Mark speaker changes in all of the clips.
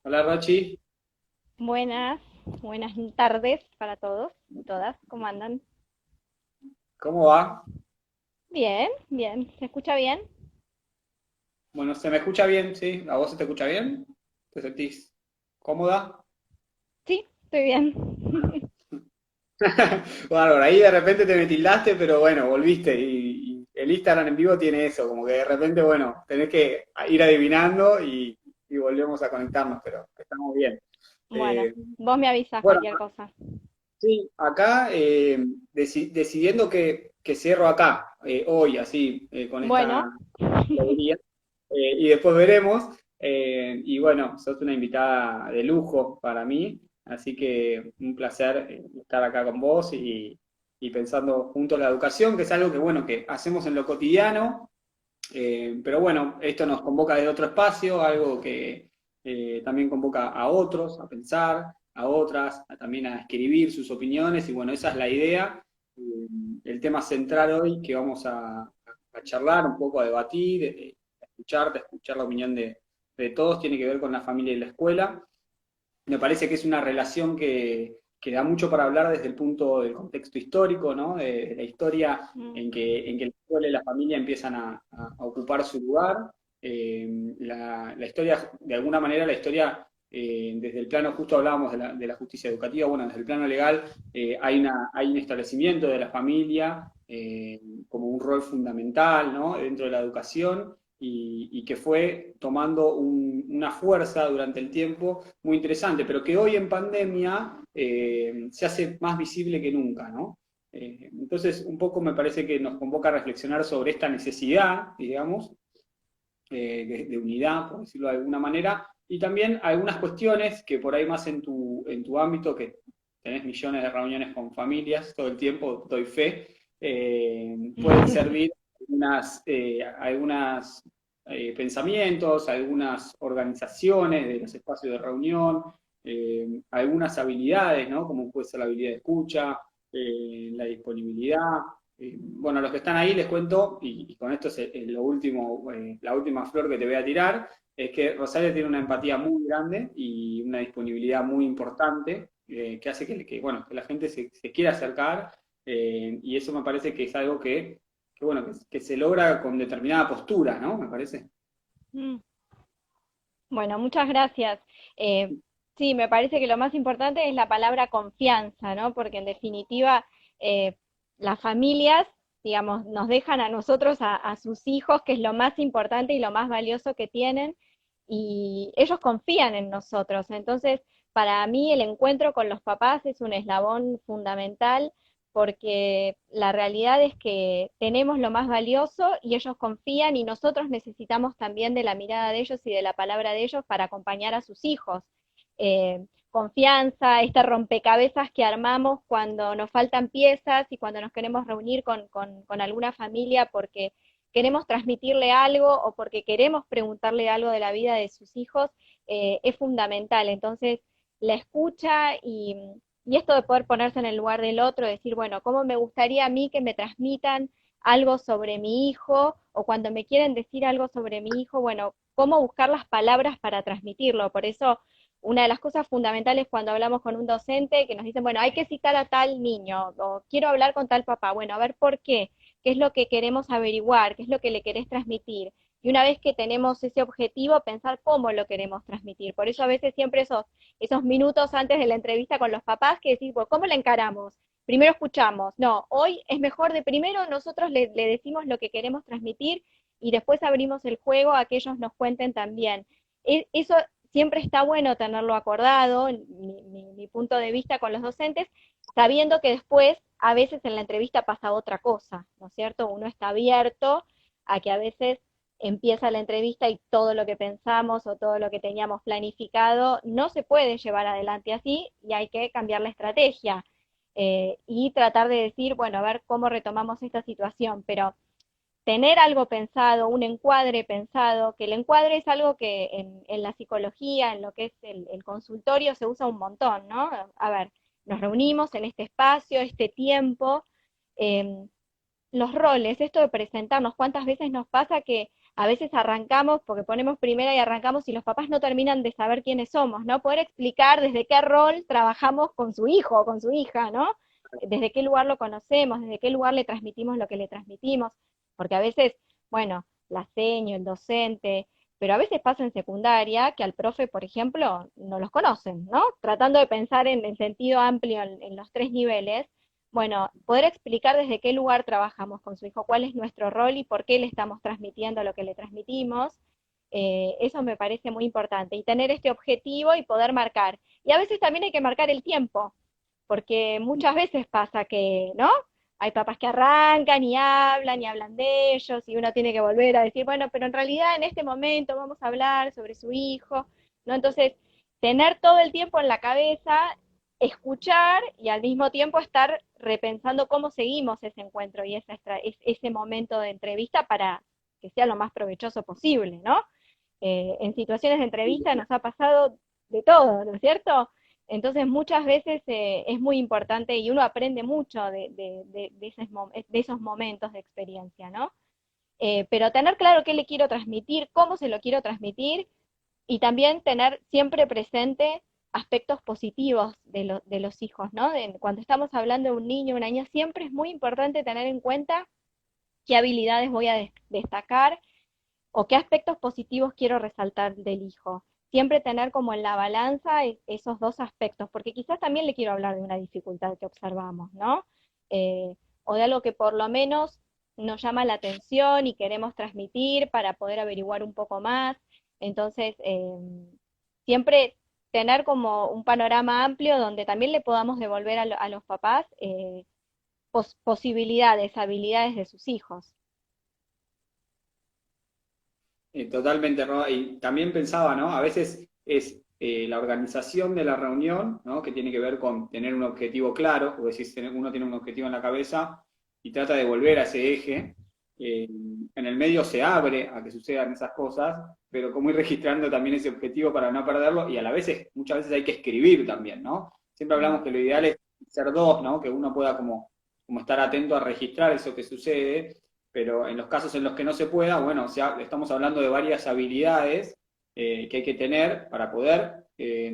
Speaker 1: Hola Rochi,
Speaker 2: Buenas, buenas tardes para todos y todas. ¿Cómo andan?
Speaker 1: ¿cómo va?
Speaker 2: Bien, bien. ¿Se escucha bien?
Speaker 1: Bueno, ¿se me escucha bien? ¿Sí? ¿A vos se te escucha bien? ¿Te sentís cómoda?
Speaker 2: Sí, estoy bien.
Speaker 1: Bárbaro, ahí de repente te me tildaste, pero bueno, volviste y el Instagram en vivo tiene eso, como que de repente, bueno, tenés que ir adivinando y volvemos a conectarnos, pero estamos bien.
Speaker 2: Bueno,
Speaker 1: Eh,
Speaker 2: vos me avisas
Speaker 1: bueno,
Speaker 2: cualquier cosa.
Speaker 1: sí, acá decidiendo que cierro acá, hoy, así, con esta
Speaker 2: Bueno,
Speaker 1: alegría. Y después veremos. Y bueno, sos una invitada de lujo para mí, así que un placer estar acá con vos y pensando juntos la educación, que es algo que bueno, que hacemos en lo cotidiano, pero bueno, esto nos convoca de otro espacio, algo que también convoca a otros a pensar, a otras, también a escribir sus opiniones, y bueno, esa es la idea. El tema central hoy que vamos a charlar, un poco a debatir, de escuchar la opinión de todos, tiene que ver con la familia y la escuela. Me parece que es una relación que da mucho para hablar desde el punto del contexto histórico, ¿no? De la historia
Speaker 2: mm,
Speaker 1: en que la escuela y la familia empiezan a ocupar su lugar. La historia, de alguna manera, la historia, desde el plano, justo hablábamos de la justicia educativa, bueno, desde el plano legal hay un establecimiento de la familia como un rol fundamental, ¿no? Dentro de la educación y que fue tomando una fuerza durante el tiempo muy interesante, pero que hoy en pandemia se hace más visible que nunca, ¿no? Entonces, un poco me parece que nos convoca a reflexionar sobre esta necesidad, digamos, de unidad, por decirlo de alguna manera, y también algunas cuestiones que por ahí más en tu ámbito, que tenés millones de reuniones con familias todo el tiempo, doy fe, pueden servir algunas pensamientos, algunas organizaciones de los espacios de reunión, algunas habilidades, ¿no? Como puede ser la habilidad de escucha, la disponibilidad. Bueno, a los que están ahí les cuento, y con esto es lo último, la última flor que te voy a tirar, es que Rosario tiene una empatía muy grande y una disponibilidad muy importante, que hace bueno, que la gente se quiera acercar, y eso me parece que es algo bueno, que se logra con determinada postura, ¿no? Me parece.
Speaker 2: mm. Bueno, muchas gracias. Sí, me parece que lo más importante es la palabra confianza, ¿no? Porque en definitiva, eh, las familias, digamos, nos dejan a nosotros, a sus hijos, que es lo más importante y lo más valioso que tienen, y ellos confían en nosotros. Entonces, para mí el encuentro con los papás es un eslabón fundamental porque la realidad es que tenemos lo más valioso y ellos confían y nosotros necesitamos también de la mirada de ellos y de la palabra de ellos para acompañar a sus hijos. Confianza, este rompecabezas que armamos cuando nos faltan piezas y cuando nos queremos reunir con alguna familia porque queremos transmitirle algo o porque queremos preguntarle algo de la vida de sus hijos, es fundamental. Entonces, la escucha y esto de poder ponerse en el lugar del otro, decir, bueno, ¿cómo me gustaría a mí que me transmitan algo sobre mi hijo? O cuando me quieren decir algo sobre mi hijo, bueno, ¿cómo buscar las palabras para transmitirlo? Por eso, una de las cosas fundamentales cuando hablamos con un docente, que nos dicen, bueno, hay que citar a tal niño, o quiero hablar con tal papá, bueno, a ver por qué, qué es lo que queremos averiguar, qué es lo que le querés transmitir. Y una vez que tenemos ese objetivo, pensar cómo lo queremos transmitir. Por eso a veces siempre esos minutos antes de la entrevista con los papás que decís, bueno, ¿cómo la encaramos? Primero escuchamos. No, hoy es mejor de primero nosotros le decimos lo que queremos transmitir y después abrimos el juego a que ellos nos cuenten también. Eso siempre está bueno tenerlo acordado, mi punto de vista con los docentes, sabiendo que después a veces en la entrevista pasa otra cosa, ¿no es cierto? Uno está abierto a que a veces empieza la entrevista y todo lo que pensamos o todo lo que teníamos planificado no se puede llevar adelante así y hay que cambiar la estrategia y tratar de decir, bueno, a ver cómo retomamos esta situación, pero tener algo pensado, un encuadre pensado, que el encuadre es algo que en la psicología, en lo que es el consultorio, se usa un montón, ¿no? A ver, nos reunimos en este espacio, este tiempo, eh, los roles, esto de presentarnos, cuántas veces nos pasa que a veces arrancamos, porque ponemos primera y arrancamos y los papás no terminan de saber quiénes somos, ¿no? Poder explicar desde qué rol trabajamos con su hijo o con su hija, ¿no? Desde qué lugar lo conocemos, desde qué lugar le transmitimos lo que le transmitimos, porque a veces, bueno, la seño, el docente, pero a veces pasa en secundaria que al profe, por ejemplo, no los conocen, ¿no? Tratando de pensar en el sentido amplio en los tres niveles, bueno, poder explicar desde qué lugar trabajamos con su hijo, cuál es nuestro rol y por qué le estamos transmitiendo lo que le transmitimos, eso me parece muy importante. Y tener este objetivo y poder marcar. Y a veces también hay que marcar el tiempo, porque muchas veces pasa que, ¿no? Hay papás que arrancan y hablan de ellos, y uno tiene que volver a decir, bueno, pero en realidad en este momento vamos a hablar sobre su hijo, ¿no? Entonces, tener todo el tiempo en la cabeza, escuchar y al mismo tiempo estar repensando cómo seguimos ese encuentro y ese momento de entrevista para que sea lo más provechoso posible, ¿no? En situaciones de entrevista nos ha pasado de todo, ¿no es cierto? Entonces muchas veces es muy importante y uno aprende mucho de esos momentos de experiencia, ¿no? Pero tener claro qué le quiero transmitir, cómo se lo quiero transmitir y también tener siempre presente aspectos positivos de los hijos, ¿no? Cuando estamos hablando de un niño o una niña, siempre es muy importante tener en cuenta qué habilidades voy a destacar o qué aspectos positivos quiero resaltar del hijo. Siempre tener como en la balanza esos dos aspectos, porque quizás también le quiero hablar de una dificultad que observamos, ¿no? O de algo que por lo menos nos llama la atención y queremos transmitir para poder averiguar un poco más. Entonces, siempre tener como un panorama amplio donde también le podamos devolver a los papás posibilidades, habilidades de sus hijos.
Speaker 1: Totalmente, ¿no? Y también pensaba, ¿no? A veces es la organización de la reunión, ¿no? Que tiene que ver con tener un objetivo claro, o decir, uno tiene un objetivo en la cabeza y trata de volver a ese eje. En el medio se abre a que sucedan esas cosas, pero como ir registrando también ese objetivo para no perderlo, y a la vez muchas veces hay que escribir también, ¿no? Siempre hablamos que lo ideal es ser dos, ¿no? Que uno pueda como estar atento a registrar eso que sucede, pero en los casos en los que no se pueda, bueno, estamos hablando de varias habilidades que hay que tener para poder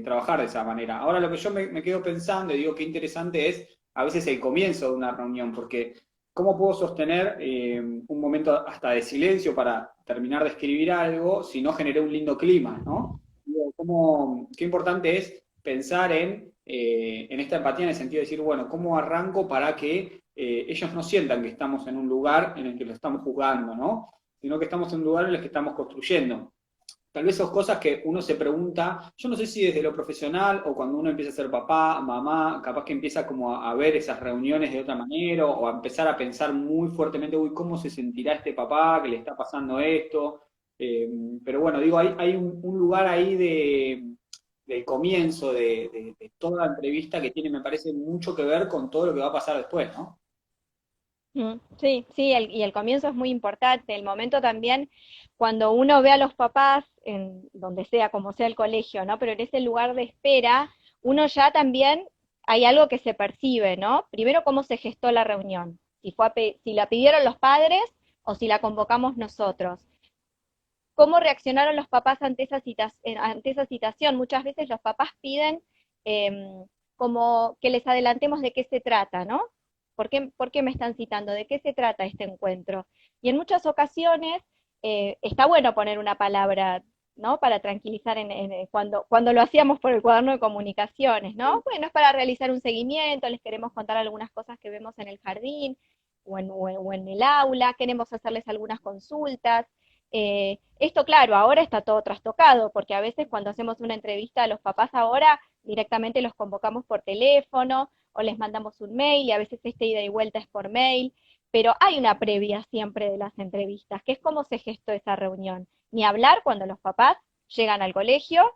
Speaker 1: trabajar de esa manera. Ahora lo que yo me quedo pensando y digo qué interesante es a veces el comienzo de una reunión, porque ¿cómo puedo sostener un momento hasta de silencio para terminar de escribir algo si no generé un lindo clima, ¿no? Digo, qué importante es pensar en esta empatía en el sentido de decir, bueno, ¿cómo arranco para que ellos no sientan que estamos en un lugar en el que lo estamos jugando, ¿no? Sino que estamos en un lugar en el que estamos construyendo. Tal vez son cosas que uno se pregunta, yo no sé si desde lo profesional o cuando uno empieza a ser papá, mamá, capaz que empieza como a ver esas reuniones de otra manera o a empezar a pensar muy fuertemente, uy, ¿cómo se sentirá este papá que le está pasando esto? Eh, pero bueno, digo, hay un lugar ahí del comienzo de toda la entrevista que tiene, me parece, mucho que ver con todo lo que va a pasar después, ¿no?
Speaker 2: Sí, sí, y el comienzo es muy importante, el momento también cuando uno ve a los papás, en donde sea, como sea el colegio, ¿no? Pero en ese lugar de espera, uno ya también hay algo que se percibe, ¿no? Primero, cómo se gestó la reunión, si la pidieron los padres o si la convocamos nosotros. ¿Cómo reaccionaron los papás ante esa citación? Muchas veces los papás piden como que les adelantemos de qué se trata, ¿no? Por qué me están citando? ¿De qué se trata este encuentro? Y en muchas ocasiones está bueno poner una palabra, ¿no? Para tranquilizar cuando lo hacíamos por el cuaderno de comunicaciones, ¿no? Bueno, es para realizar un seguimiento, les queremos contar algunas cosas que vemos en el jardín o en el aula, queremos hacerles algunas consultas. Esto, claro, ahora está todo trastocado, porque a veces cuando hacemos una entrevista a los papás ahora, directamente los convocamos por teléfono o les mandamos un mail y a veces esta ida y vuelta es por mail, pero hay una previa siempre de las entrevistas, que es cómo se gestó esa reunión. Ni hablar cuando los papás llegan al colegio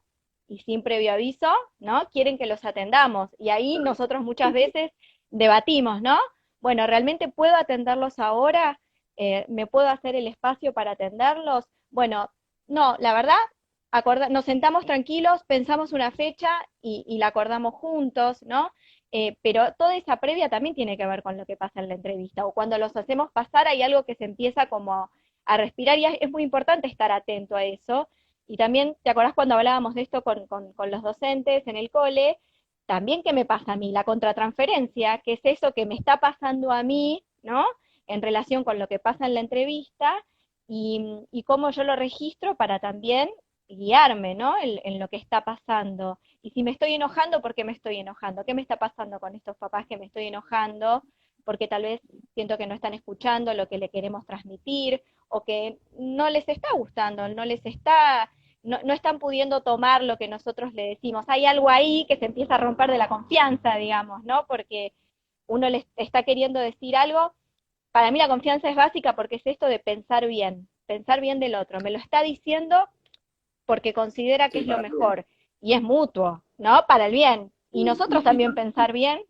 Speaker 2: y sin previo aviso, ¿no? Quieren que los atendamos. Y ahí nosotros muchas veces debatimos, ¿no? Bueno, ¿realmente puedo atenderlos ahora? ¿Me puedo hacer el espacio para atenderlos? Bueno, no, la verdad, nos sentamos tranquilos, pensamos una fecha y la acordamos juntos, ¿no? Pero toda esa previa también tiene que ver con lo que pasa en la entrevista, o cuando los hacemos pasar hay algo que se empieza como a respirar y es muy importante estar atento a eso. Y también, ¿te acordás cuando hablábamos de esto con los docentes en el cole? También qué me pasa a mí, la contratransferencia, que es eso que me está pasando a mí, ¿no? En relación con lo que pasa en la entrevista y cómo yo lo registro para también guiarme, ¿no? En lo que está pasando. Y si me estoy enojando, ¿por qué me estoy enojando? ¿Qué me está pasando con estos papás que me estoy enojando? Porque tal vez siento que no están escuchando lo que le queremos transmitir o que no les está gustando, no están pudiendo tomar lo que nosotros le decimos. Hay algo ahí que se empieza a romper de la confianza, digamos, ¿no? Porque uno les está queriendo decir algo. Para mí la confianza es básica porque es esto de pensar bien del otro. Me lo está diciendo porque considera que
Speaker 1: Sí,
Speaker 2: es lo
Speaker 1: para bien.
Speaker 2: mejor y es mutuo, ¿no? Para el bien. Y nosotros
Speaker 1: Y
Speaker 2: también pensar bien.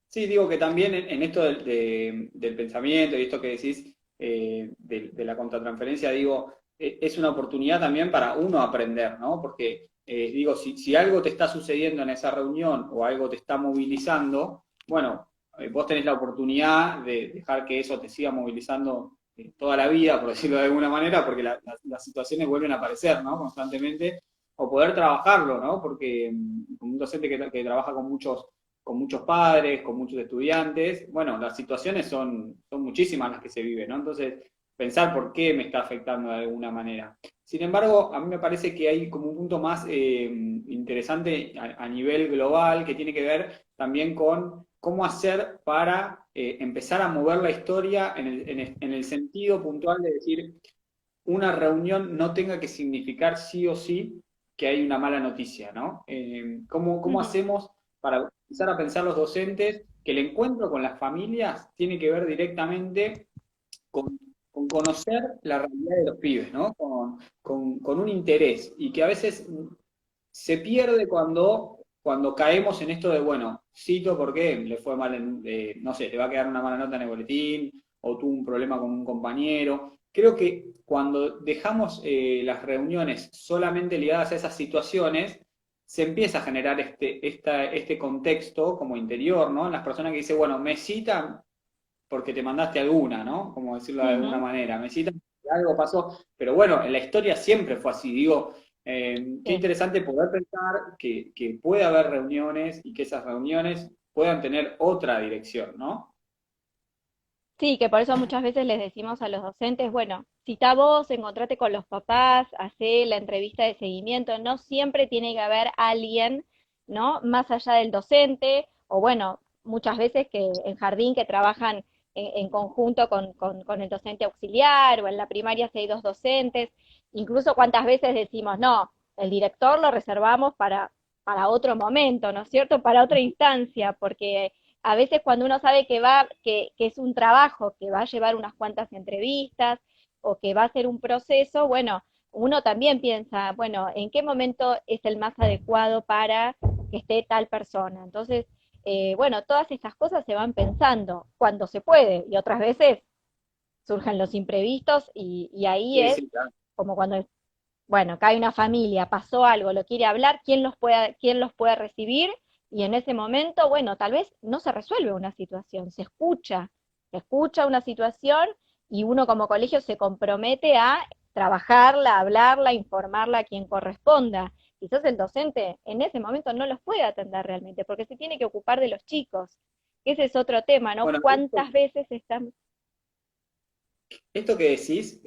Speaker 1: sí, digo que también en esto del pensamiento y esto que decís de la contratransferencia, digo, es una oportunidad también para uno aprender, ¿no? Porque, digo, si algo te está sucediendo en esa reunión o algo te está movilizando, bueno, vos tenés la oportunidad de dejar que eso te siga movilizando toda la vida, por decirlo de alguna manera, porque las situaciones vuelven a aparecer, ¿no? Constantemente, o poder trabajarlo, ¿no? Porque como un docente que trabaja con muchos padres, con muchos estudiantes. Bueno, las situaciones son muchísimas las que se viven, ¿no? Entonces, pensar por qué me está afectando de alguna manera. Sin embargo, a mí me parece que hay como un punto más interesante a nivel global que tiene que ver también con cómo hacer para empezar a mover la historia en el sentido puntual de decir, una reunión no tenga que significar sí o sí que hay una mala noticia, ¿no? ¿Cómo
Speaker 2: Ujú.
Speaker 1: hacemos para empezar a pensar los docentes que el encuentro con las familias tiene que ver directamente con, con conocer la realidad de los pibes, ¿no? Con un interés y que a veces se pierde cuando caemos en esto de, bueno, cito porque le fue mal, no sé, te va a quedar una mala nota en el boletín o tuvo un problema con un compañero. Creo que cuando dejamos las reuniones solamente ligadas a esas situaciones, se empieza a generar este contexto como interior, ¿no? En las personas que dicen, bueno, me citan porque te mandaste alguna, ¿no? Como decirlo de alguna
Speaker 2: Ujú.
Speaker 1: manera. Me citan porque algo pasó, pero bueno, en la historia siempre fue así. Digo, qué
Speaker 2: Sí.
Speaker 1: interesante poder pensar que puede haber reuniones y que esas reuniones puedan tener otra dirección, ¿no?
Speaker 2: Sí, que por eso muchas veces les decimos a los docentes, bueno, cita vos, encontrate con los papás, hacé la entrevista de seguimiento, no siempre tiene que haber alguien, ¿no? Más allá del docente, o bueno, muchas veces que en jardín que trabajan en conjunto con el docente auxiliar, o en la primaria si hay dos docentes, incluso cuántas veces decimos, no, el director lo reservamos para otro momento, ¿no es cierto? Para otra instancia, porque a veces cuando uno sabe que es un trabajo, que va a llevar unas cuantas entrevistas o que va a ser un proceso, bueno, uno también piensa, bueno, ¿en qué momento es el más adecuado para que esté tal persona? Entonces, bueno, todas estas cosas se van pensando cuando se puede y otras veces surgen los imprevistos y ahí
Speaker 1: Sí,
Speaker 2: es
Speaker 1: sí, claro.
Speaker 2: como cuando, bueno, cae una familia, pasó algo, lo quiere hablar, quién los puede recibir? Y en ese momento, bueno, tal vez no se resuelve una situación, se escucha una situación y uno como colegio se compromete a trabajarla, hablarla, informarla a quien corresponda. Quizás el docente en ese momento no los puede atender realmente, porque se tiene que ocupar de los chicos. Ese es otro tema, ¿no?
Speaker 1: Bueno,
Speaker 2: ¿Cuántas veces están...
Speaker 1: esto que decís,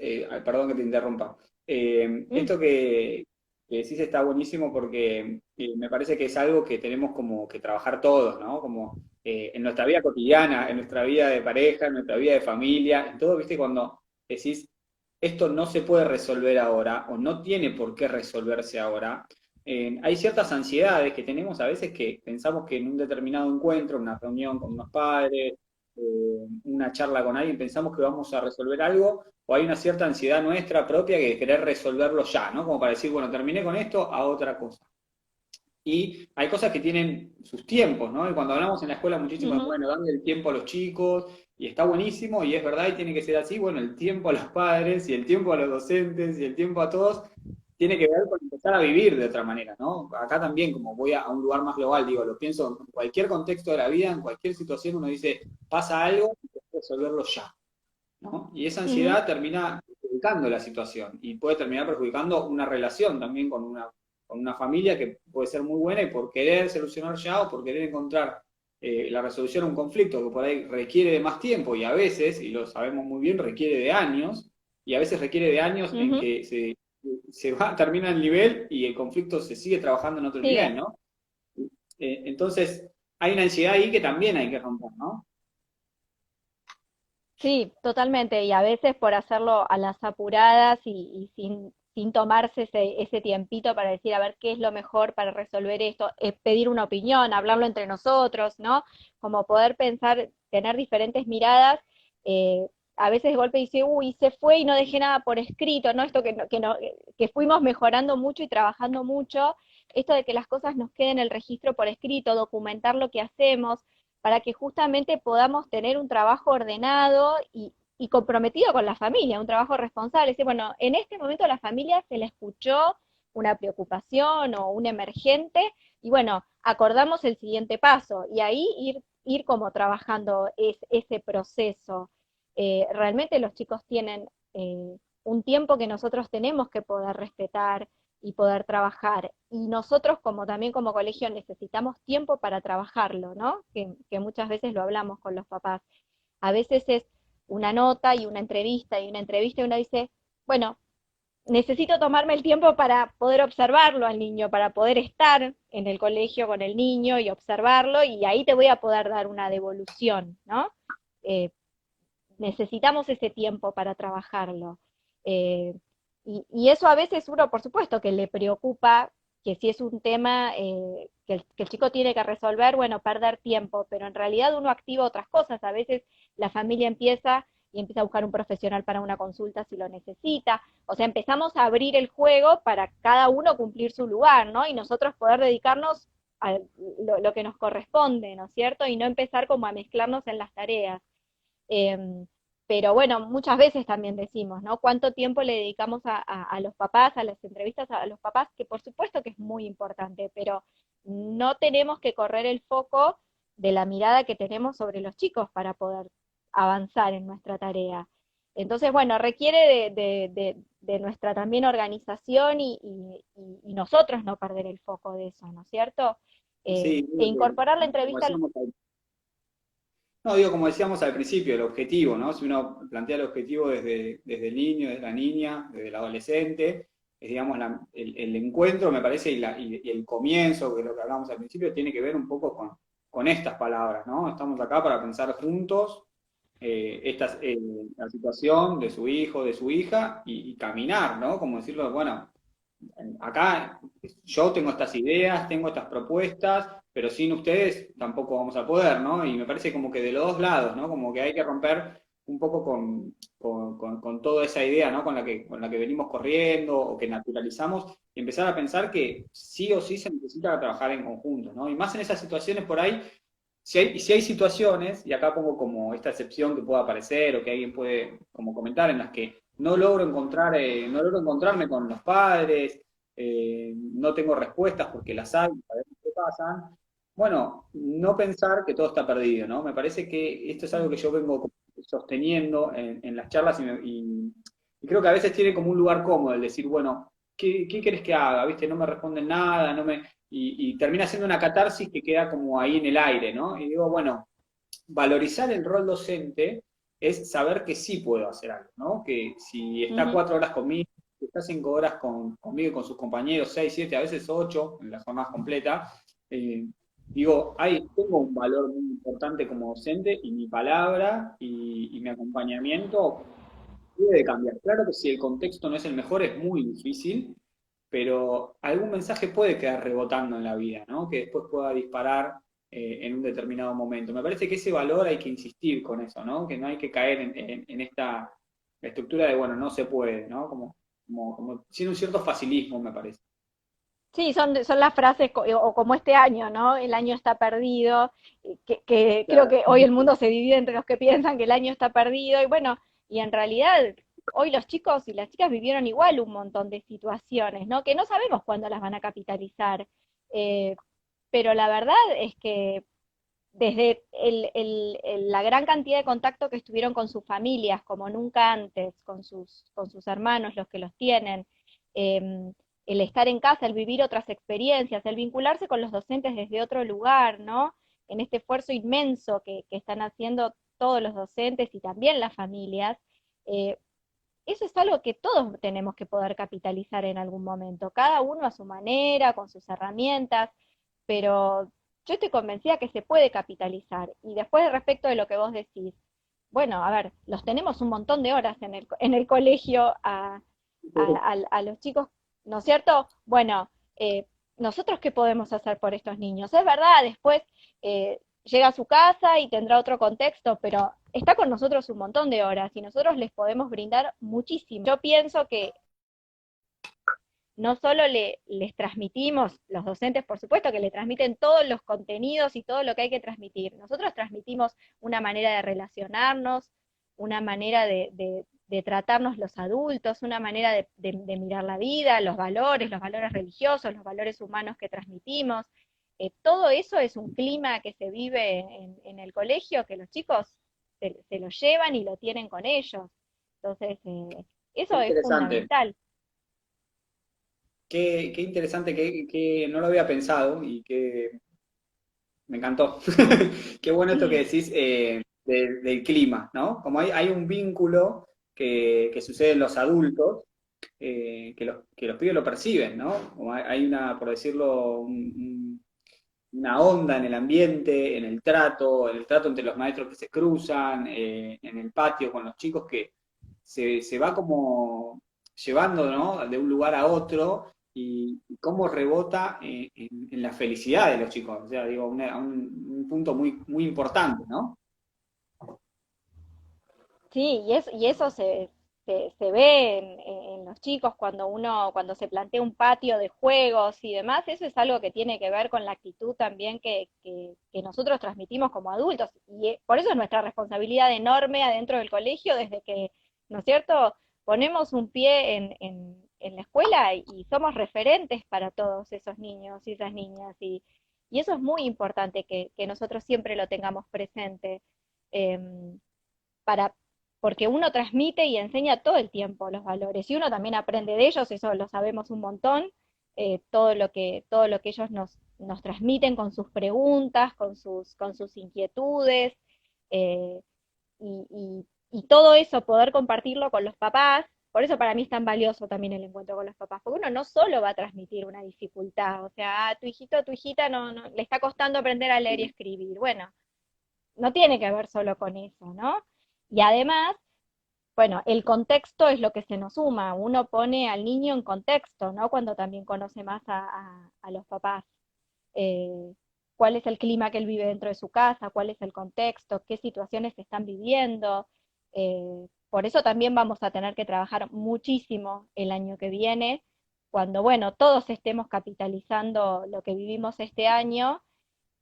Speaker 1: perdón que te interrumpa,
Speaker 2: Mm,
Speaker 1: esto que decís está buenísimo porque me parece que es algo que tenemos como que trabajar todos, ¿no? Como en nuestra vida cotidiana, en nuestra vida de pareja, en nuestra vida de familia, en todo, ¿viste? Cuando decís, esto no se puede resolver ahora o no tiene por qué resolverse ahora, hay ciertas ansiedades que tenemos a veces que pensamos que en un determinado encuentro, una reunión con unos padres, una charla con alguien, pensamos que vamos a resolver algo, o hay una cierta ansiedad nuestra propia que querer resolverlo ya, ¿no? Como para decir, bueno, terminé con esto, a otra cosa. Y hay cosas que tienen sus tiempos, ¿no? Y cuando hablamos en la escuela muchísimo de,
Speaker 2: ujú.
Speaker 1: bueno, darle el tiempo a los chicos, y está buenísimo, y es verdad, y tiene que ser así, bueno, el tiempo a los padres, y el tiempo a los docentes, y el tiempo a todos, tiene que ver con empezar a vivir de otra manera, ¿no? Acá también, como voy a un lugar más global, digo, lo pienso en cualquier contexto de la vida, en cualquier situación, uno dice, pasa algo, y hay que resolverlo ya. ¿no? Y esa
Speaker 2: Ujú.
Speaker 1: ansiedad termina perjudicando la situación y puede terminar perjudicando una relación también con una familia que puede ser muy buena y por querer solucionar ya o por querer encontrar la resolución a un conflicto que por ahí requiere de más tiempo y a veces, y lo sabemos muy bien, requiere de años y a veces requiere de años en
Speaker 2: Ujú.
Speaker 1: que se va, termina el nivel y el conflicto se sigue trabajando en otro nivel,
Speaker 2: Sigue.
Speaker 1: ¿no? Entonces, hay una ansiedad ahí que también hay que romper, ¿no?
Speaker 2: Sí, totalmente. Y a veces por hacerlo a las apuradas y sin tomarse ese tiempito para decir, a ver, qué es lo mejor para resolver esto, pedir una opinión, hablarlo entre nosotros, ¿no? Como poder pensar, tener diferentes miradas. eh, a veces de golpe dice, uy, se fue y no dejé nada por escrito, ¿no? Esto que fuimos mejorando mucho y trabajando mucho, esto de que las cosas nos queden en el registro por escrito, documentar lo que hacemos para que justamente podamos tener un trabajo ordenado y comprometido con la familia, un trabajo responsable. Es decir, bueno, en este momento a la familia se le escuchó una preocupación o un emergente y bueno, acordamos el siguiente paso y ahí ir como trabajando ese proceso. Realmente los chicos tienen un tiempo que nosotros tenemos que poder respetar y poder trabajar. Y nosotros como también como colegio necesitamos tiempo para trabajarlo, ¿no? Que muchas veces lo hablamos con los papás. A veces es una nota y una entrevista y uno dice, bueno, necesito tomarme el tiempo para poder observarlo al niño, para poder estar en el colegio con el niño y observarlo y ahí te voy a poder dar una devolución, ¿no? Eh, necesitamos ese tiempo para trabajarlo. Eh, y eso a veces uno, por supuesto, que le preocupa, que si es un tema que el chico tiene que resolver, bueno, perder tiempo, pero en realidad uno activa otras cosas. A veces la familia empieza y empieza a buscar un profesional para una consulta si lo necesita. O sea, empezamos a abrir el juego para cada uno cumplir su lugar, ¿no? Y nosotros poder dedicarnos a lo que nos corresponde, ¿no es cierto? Y no empezar como a mezclarnos en las tareas. Em, pero bueno, muchas veces también decimos, ¿no? ¿Cuánto tiempo le dedicamos a los papás, a las entrevistas a los papás? Que por supuesto que es muy importante, pero no tenemos que correr el foco de la mirada que tenemos sobre los chicos para poder avanzar en nuestra tarea. Entonces, bueno, requiere de nuestra también organización y nosotros no perder el foco de eso, ¿no es cierto?
Speaker 1: Sí,
Speaker 2: E
Speaker 1: digo
Speaker 2: incorporar la
Speaker 1: como
Speaker 2: entrevista.
Speaker 1: decíamos no, digo, como decíamos al principio, el objetivo, ¿no? Si uno plantea el objetivo desde el niño, desde la niña, desde el adolescente, es, digamos, el encuentro, me parece, y el comienzo, que es lo que hablamos al principio, tiene que ver un poco con estas palabras, ¿no? Estamos acá para pensar juntos la situación de su hijo, de su hija, y caminar, ¿no? Como decirlo, bueno, acá yo tengo estas ideas, tengo estas propuestas, pero sin ustedes tampoco vamos a poder, ¿no? Y me parece como que de los dos lados, ¿no? Como que hay que romper un poco con toda esa idea, ¿no? Con la que venimos corriendo o que naturalizamos y empezar a pensar que sí o sí se necesita trabajar en conjunto, ¿no? Y más en esas situaciones por ahí, si hay situaciones, y acá pongo como esta excepción que pueda aparecer o que alguien puede como comentar, en las que no logro encontrarme con los padres, no tengo respuestas porque las hay, a ver qué pasan. Bueno, no pensar que todo está perdido, ¿no? Me parece que esto es algo que yo vengo sosteniendo en las charlas y creo que a veces tiene como un lugar cómodo el decir, bueno, ¿qué querés que haga? ¿Viste? No me responden nada, y termina siendo una catarsis que queda como ahí en el aire, ¿no? Y digo, bueno, valorizar el rol docente es saber que sí puedo hacer algo, ¿no? Que si está
Speaker 2: Ujú.
Speaker 1: 4 horas conmigo, si está 5 horas conmigo y con sus compañeros, 6, 7, a veces 8 en la jornada completa, digo, tengo un valor muy importante como docente y mi palabra y mi acompañamiento puede cambiar. Claro que si el contexto no es el mejor es muy difícil, pero algún mensaje puede quedar rebotando en la vida, ¿no? Que después pueda disparar en un determinado momento. Me parece que ese valor hay que insistir con eso, ¿no? Que no hay que caer en esta estructura de, bueno, no se puede, ¿no? Como tiene un cierto facilismo, me parece.
Speaker 2: Sí, son las frases, o como este año, ¿no? El año está perdido, que creo
Speaker 1: Claro.
Speaker 2: que hoy el mundo se divide entre los que piensan que el año está perdido, y bueno, y en realidad hoy los chicos y las chicas vivieron igual un montón de situaciones, ¿no? Que no sabemos cuándo las van a capitalizar, eh, pero la verdad es que desde la gran cantidad de contacto que estuvieron con sus familias, como nunca antes, con sus hermanos, los que los tienen, eh, el estar en casa, el vivir otras experiencias, el vincularse con los docentes desde otro lugar, ¿no? En este esfuerzo inmenso que están haciendo todos los docentes y también las familias, eh, eso es algo que todos tenemos que poder capitalizar en algún momento, cada uno a su manera, con sus herramientas, pero yo estoy convencida que se puede capitalizar. Y después, respecto de lo que vos decís, bueno, a ver, los tenemos un montón de horas en el colegio a los chicos, ¿no es cierto? Bueno, nosotros qué podemos hacer por estos niños. Es verdad, después llega a su casa y tendrá otro contexto, pero está con nosotros un montón de horas y nosotros les podemos brindar muchísimo. Yo pienso que no solo les transmitimos, los docentes por supuesto que le transmiten todos los contenidos y todo lo que hay que transmitir. Nosotros transmitimos una manera de relacionarnos, una manera de tratarnos los adultos, una manera de mirar la vida, los valores religiosos, los valores humanos que transmitimos. Todo eso es un clima que se vive en el colegio, que los chicos se lo llevan y lo tienen con ellos. Entonces, eso es
Speaker 1: Interesante.
Speaker 2: fundamental.
Speaker 1: Qué interesante, que no lo había pensado y que me encantó. Qué bueno esto que decís del clima, ¿no? Como hay un vínculo que sucede en los adultos, que los pibes lo perciben, ¿no? Como hay una, por decirlo, una onda en el ambiente, en el trato entre los maestros que se cruzan, en el patio con los chicos que se va como llevando, ¿no? De un lugar a otro y cómo rebota en la felicidad de los chicos. O sea, digo, un punto muy importante, ¿no?
Speaker 2: Sí, y eso se ve en los chicos cuando se plantea un patio de juegos y demás, eso es algo que tiene que ver con la actitud también que nosotros transmitimos como adultos. Y por eso es nuestra responsabilidad enorme adentro del colegio, desde que, ¿no es cierto?, ponemos un pie en la escuela y somos referentes para todos esos niños y esas niñas. Y eso es muy importante que nosotros siempre lo tengamos presente. em, para, Porque uno transmite y enseña todo el tiempo los valores, y uno también aprende de ellos, eso lo sabemos un montón, todo lo que ellos nos transmiten con sus preguntas, con sus inquietudes, eh, y todo eso poder compartirlo con los papás. Por eso para mí es tan valioso también el encuentro con los papás, porque uno no solo va a transmitir una dificultad, o sea, tu hijito, tu hijita no, le está costando aprender a leer y escribir. Bueno, no tiene que ver solo con eso, ¿no? Y además, bueno, el contexto es lo que se nos suma, uno pone al niño en contexto, ¿no? Cuando también conoce más a los papás. Eh, Cuál es el clima que él vive dentro de su casa, cuál es el contexto, qué situaciones se están viviendo. Por eso también vamos a tener que trabajar muchísimo el año que viene, cuando, bueno, todos estemos capitalizando lo que vivimos este año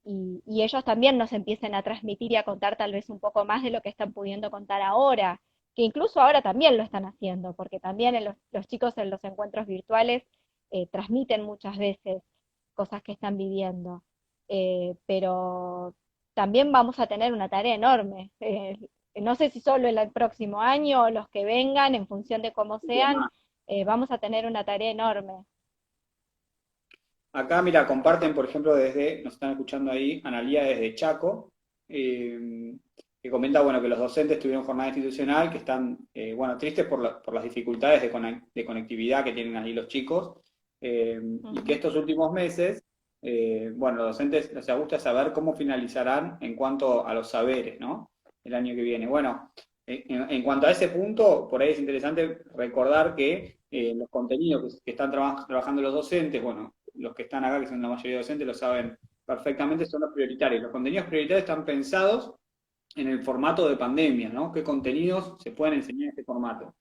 Speaker 2: y ellos también nos empiecen a transmitir y a contar tal vez un poco más de lo que están pudiendo contar ahora, que incluso ahora también lo están haciendo, porque también los chicos en los encuentros virtuales transmiten muchas veces cosas que están viviendo. Pero también vamos a tener una tarea enorme. No sé si solo el próximo año o los que vengan, en función de cómo sean, vamos a tener una tarea enorme.
Speaker 1: Acá, mira, comparten, por ejemplo, nos están escuchando ahí, Analía desde Chaco, que comenta, bueno, que los docentes tuvieron jornada institucional, que están, bueno, tristes por las dificultades de conectividad que tienen ahí los chicos, y que estos últimos meses, bueno, los docentes les gusta saber cómo finalizarán en cuanto a los saberes, ¿no? El año que viene. Bueno, en cuanto a ese punto, por ahí es interesante recordar que los contenidos que están trabajando los docentes, bueno, los que están acá, que son la mayoría de docentes, lo saben perfectamente, son los prioritarios. Los contenidos prioritarios están pensados en el formato de pandemia, ¿no? ¿Qué contenidos se pueden enseñar en este formato?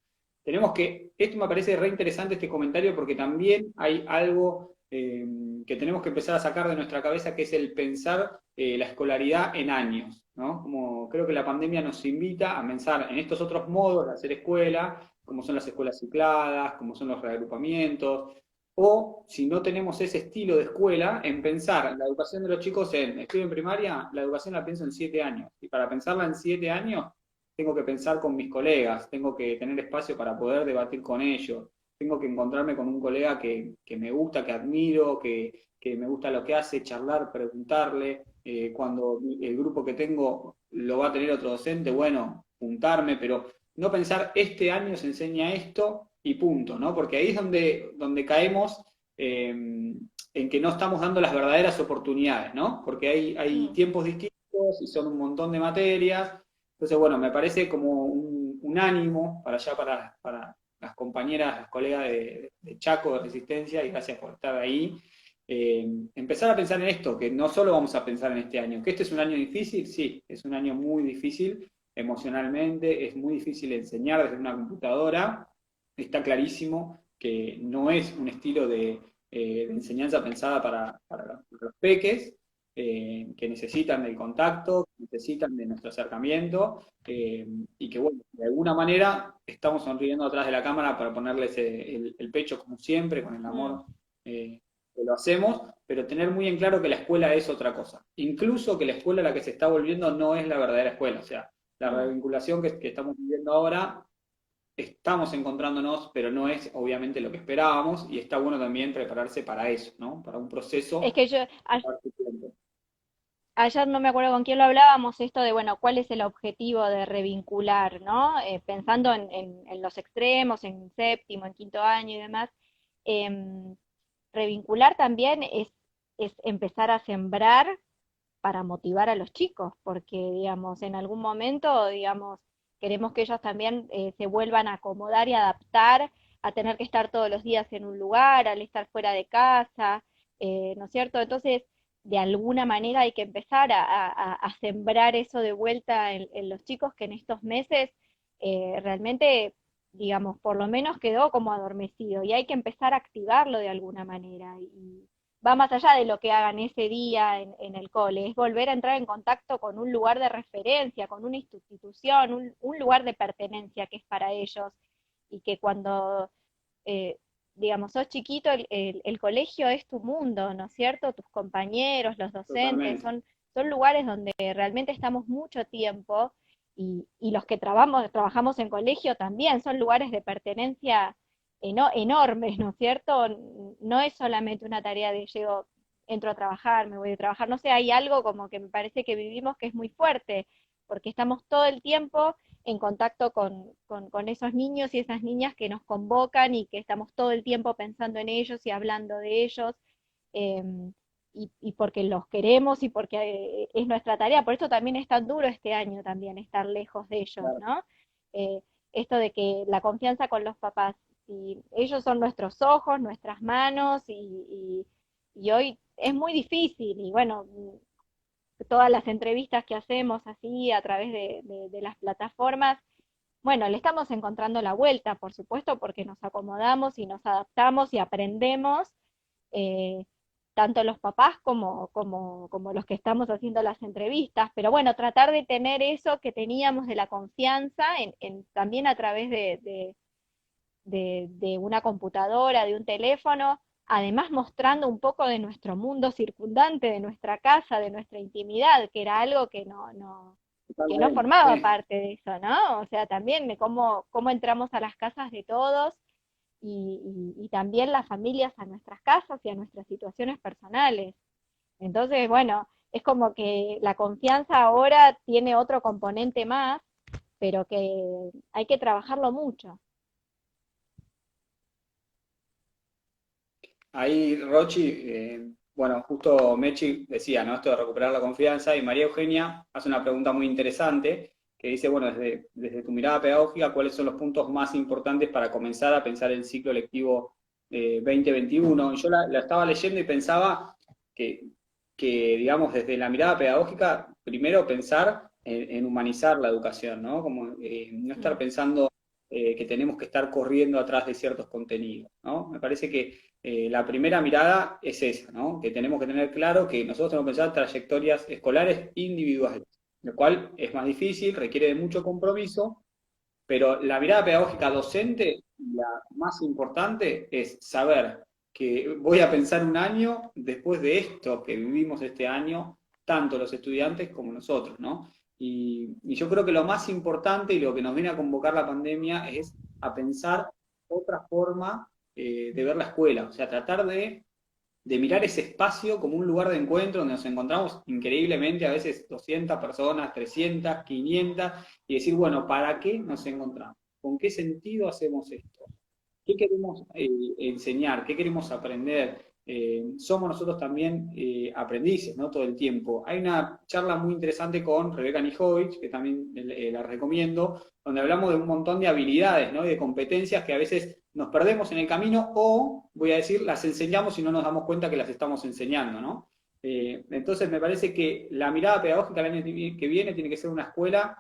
Speaker 1: Esto me parece re interesante este comentario porque también hay algo que tenemos que empezar a sacar de nuestra cabeza, que es el pensar la escolaridad en años, ¿no? Como creo que la pandemia nos invita a pensar en estos otros modos de hacer escuela, como son las escuelas cicladas, como son los reagrupamientos, o si no tenemos ese estilo de escuela, en pensar la educación de los chicos estudio en primaria, la educación la pienso en 7 años. Y para pensarla en 7 años, tengo que pensar con mis colegas, tengo que tener espacio para poder debatir con ellos, tengo que encontrarme con un colega que me gusta, que admiro, que me gusta lo que hace, charlar, preguntarle, cuando el grupo que tengo lo va a tener otro docente, bueno, juntarme, pero no pensar este año se enseña esto y punto, ¿no? Porque ahí es donde caemos en que no estamos dando las verdaderas oportunidades, ¿no? Porque hay
Speaker 2: Mm.
Speaker 1: tiempos distintos y son un montón de materias. Entonces, bueno, me parece como un ánimo para allá, para las compañeras, las colegas de Chaco de Resistencia, y gracias por estar ahí. Empezar a pensar en esto, que no solo vamos a pensar en este año, que este es un año difícil, sí, es un año muy difícil emocionalmente, es muy difícil enseñar desde una computadora, está clarísimo que no es un estilo de enseñanza pensada para los peques, que necesitan del contacto, que necesitan de nuestro acercamiento, y que, bueno, de alguna manera estamos sonriendo atrás de la cámara para ponerles el pecho como siempre, con el
Speaker 2: Mm.
Speaker 1: amor que lo hacemos, pero tener muy en claro que la escuela es otra cosa. Incluso que la escuela a la que se está volviendo no es la verdadera escuela, o sea, la
Speaker 2: Mm.
Speaker 1: revinculación que estamos viviendo ahora, estamos encontrándonos, pero no es obviamente lo que esperábamos, y está bueno también prepararse para eso, ¿no? Para un
Speaker 2: Es
Speaker 1: proceso.
Speaker 2: que ayer no me acuerdo con quién lo hablábamos, esto de, bueno, cuál es el objetivo de revincular, ¿no? Pensando en los extremos, en séptimo, en quinto año y demás. em, Revincular también es empezar a sembrar para motivar a los chicos, porque, digamos, en algún momento, digamos, queremos que ellos también se vuelvan a acomodar y adaptar a tener que estar todos los días en un lugar, al estar fuera de casa, ¿no es cierto? Entonces, de alguna manera hay que empezar a sembrar eso de vuelta en los chicos que en estos meses realmente, digamos, por lo menos quedó como adormecido y hay que empezar a activarlo de alguna manera. Y va más allá de lo que hagan ese día en el cole, es volver a entrar en contacto con un lugar de referencia, con una institución, un lugar de pertenencia que es para ellos y que cuando, eh, digamos, sos chiquito, el colegio es tu mundo, ¿no es cierto? Tus compañeros, los docentes,
Speaker 1: Totalmente.
Speaker 2: son lugares donde realmente estamos mucho tiempo y los que trabajamos en colegio también son lugares de pertenencia enormes, ¿no es cierto? No es solamente una tarea de llego, entro a trabajar, me voy a trabajar, no sé, hay algo como que me parece que vivimos que es muy fuerte, porque estamos todo el tiempo en contacto con esos niños y esas niñas que nos convocan y que estamos todo el tiempo pensando en ellos y hablando de ellos, eh, y porque los queremos y porque es nuestra tarea. Por eso también es tan duro este año también estar lejos de ellos,
Speaker 1: Claro,
Speaker 2: ¿no? Esto de que la confianza con los papás, si ellos son nuestros ojos, nuestras manos, y hoy es muy difícil, y bueno, todas las entrevistas que hacemos así a través de las plataformas, bueno, le estamos encontrando la vuelta, por supuesto, porque nos acomodamos y nos adaptamos y aprendemos, eh, tanto los papás como los que estamos haciendo las entrevistas, pero bueno, tratar de tener eso que teníamos de la confianza también a través de una computadora, de un teléfono, además mostrando un poco de nuestro mundo circundante, de nuestra casa, de nuestra intimidad, que era algo que no
Speaker 1: totalmente.
Speaker 2: formaba parte de eso, ¿no? O sea, también de cómo entramos a las casas de todos y también las familias a nuestras casas y a nuestras situaciones personales. Entonces, bueno, es como que la confianza ahora tiene otro componente más, pero que hay que trabajarlo mucho.
Speaker 1: Ahí, Rochi, bueno, justo Mechi decía, ¿no? Esto de recuperar la confianza, y María Eugenia hace una pregunta muy interesante, que dice, bueno, desde tu mirada pedagógica, ¿cuáles son los puntos más importantes para comenzar a pensar el ciclo lectivo 2021? Y yo la estaba leyendo y pensaba que, digamos, desde la mirada pedagógica, primero pensar en humanizar la educación, ¿no? Como no estar
Speaker 2: Mm.
Speaker 1: pensando que tenemos que estar corriendo atrás de ciertos contenidos, ¿no? Me parece que la primera mirada es esa, ¿no? Que tenemos que tener claro que nosotros tenemos que pensar trayectorias escolares individuales, lo cual es más difícil, requiere de mucho compromiso, pero la mirada pedagógica docente, la más importante, es saber que voy a pensar un año después de esto que vivimos este año, tanto los estudiantes como nosotros, ¿no? Y yo creo que lo más importante y lo que nos viene a convocar la pandemia es a pensar otra forma de ver la escuela, o sea, tratar de mirar ese espacio como un lugar de encuentro donde nos encontramos increíblemente, a veces 200 personas, 300, 500, y decir, bueno, ¿para qué nos encontramos? ¿Con qué sentido hacemos esto? ¿Qué queremos enseñar? ¿Qué queremos aprender? Somos nosotros también aprendices, ¿no? Todo el tiempo. Hay una charla muy interesante con Rebeca Nijovic, que también la recomiendo, donde hablamos de un montón de habilidades, ¿no? Y de competencias que a veces nos perdemos en el camino o, voy a decir, las enseñamos y no nos damos cuenta que las estamos enseñando, ¿no? Entonces me parece que la mirada pedagógica el año que viene tiene que ser una escuela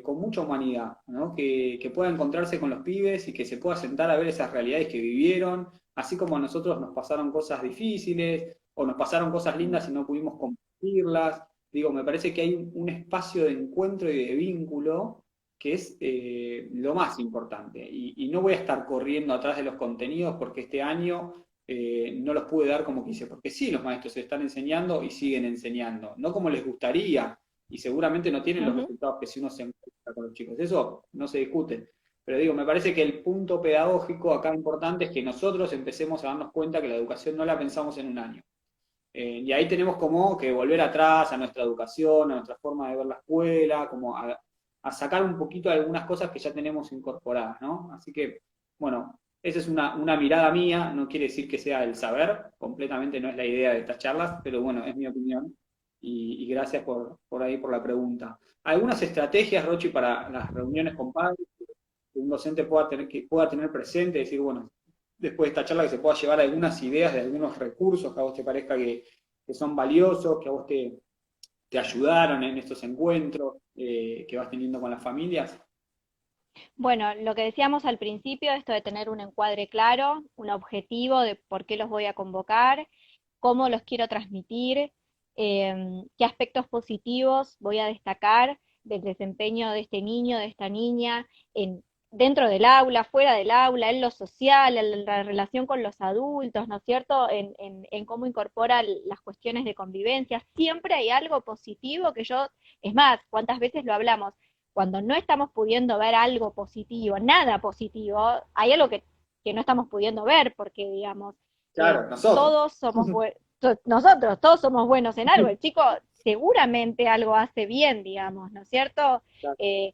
Speaker 1: con mucha humanidad, ¿no? Que pueda encontrarse con los pibes y que se pueda sentar a ver esas realidades que vivieron, así como a nosotros nos pasaron cosas difíciles o nos pasaron cosas lindas y no pudimos compartirlas. Digo, me parece que hay un espacio de encuentro y de vínculo que es lo más importante. Y no voy a estar corriendo atrás de los contenidos porque este año no los pude dar como quise, porque sí, los maestros se están enseñando y siguen enseñando, no como les gustaría, y seguramente no tienen los
Speaker 2: Ujú.
Speaker 1: resultados que si uno se encuentra con los chicos. Eso no se discute. Pero digo, me parece que el punto pedagógico acá importante es que nosotros empecemos a darnos cuenta que la educación no la pensamos en un año. Y ahí tenemos como que volver atrás a nuestra educación, a nuestra forma de ver la escuela, como a sacar un poquito de algunas cosas que ya tenemos incorporadas, ¿no? Así que, bueno, esa es una mirada mía, no quiere decir que sea el saber, completamente no es la idea de estas charlas, pero bueno, es mi opinión. Y gracias por ahí por la pregunta. ¿Algunas estrategias, Rochi, para las reuniones con padres que un docente pueda tener presente? Decir, bueno, después de esta charla que se pueda llevar algunas ideas de algunos recursos que a vos te parezca que son valiosos, que a vos te ayudaron en estos encuentros que vas teniendo con las familias.
Speaker 2: Bueno, lo que decíamos al principio, esto de tener un encuadre claro, un objetivo de por qué los voy a convocar, cómo los quiero transmitir, qué aspectos positivos voy a destacar del desempeño de este niño, de esta niña, dentro del aula, fuera del aula, en lo social, en la relación con los adultos, ¿no es cierto? En cómo incorpora las cuestiones de convivencia. Siempre hay algo positivo que yo, es más, ¿cuántas veces lo hablamos? Cuando no estamos pudiendo ver algo positivo, nada positivo, hay algo que no estamos pudiendo ver, porque, digamos,
Speaker 1: Claro, nosotros.
Speaker 2: todos somos nosotros, todos somos buenos en algo. El chico seguramente algo hace bien, digamos, ¿no es cierto? Eh,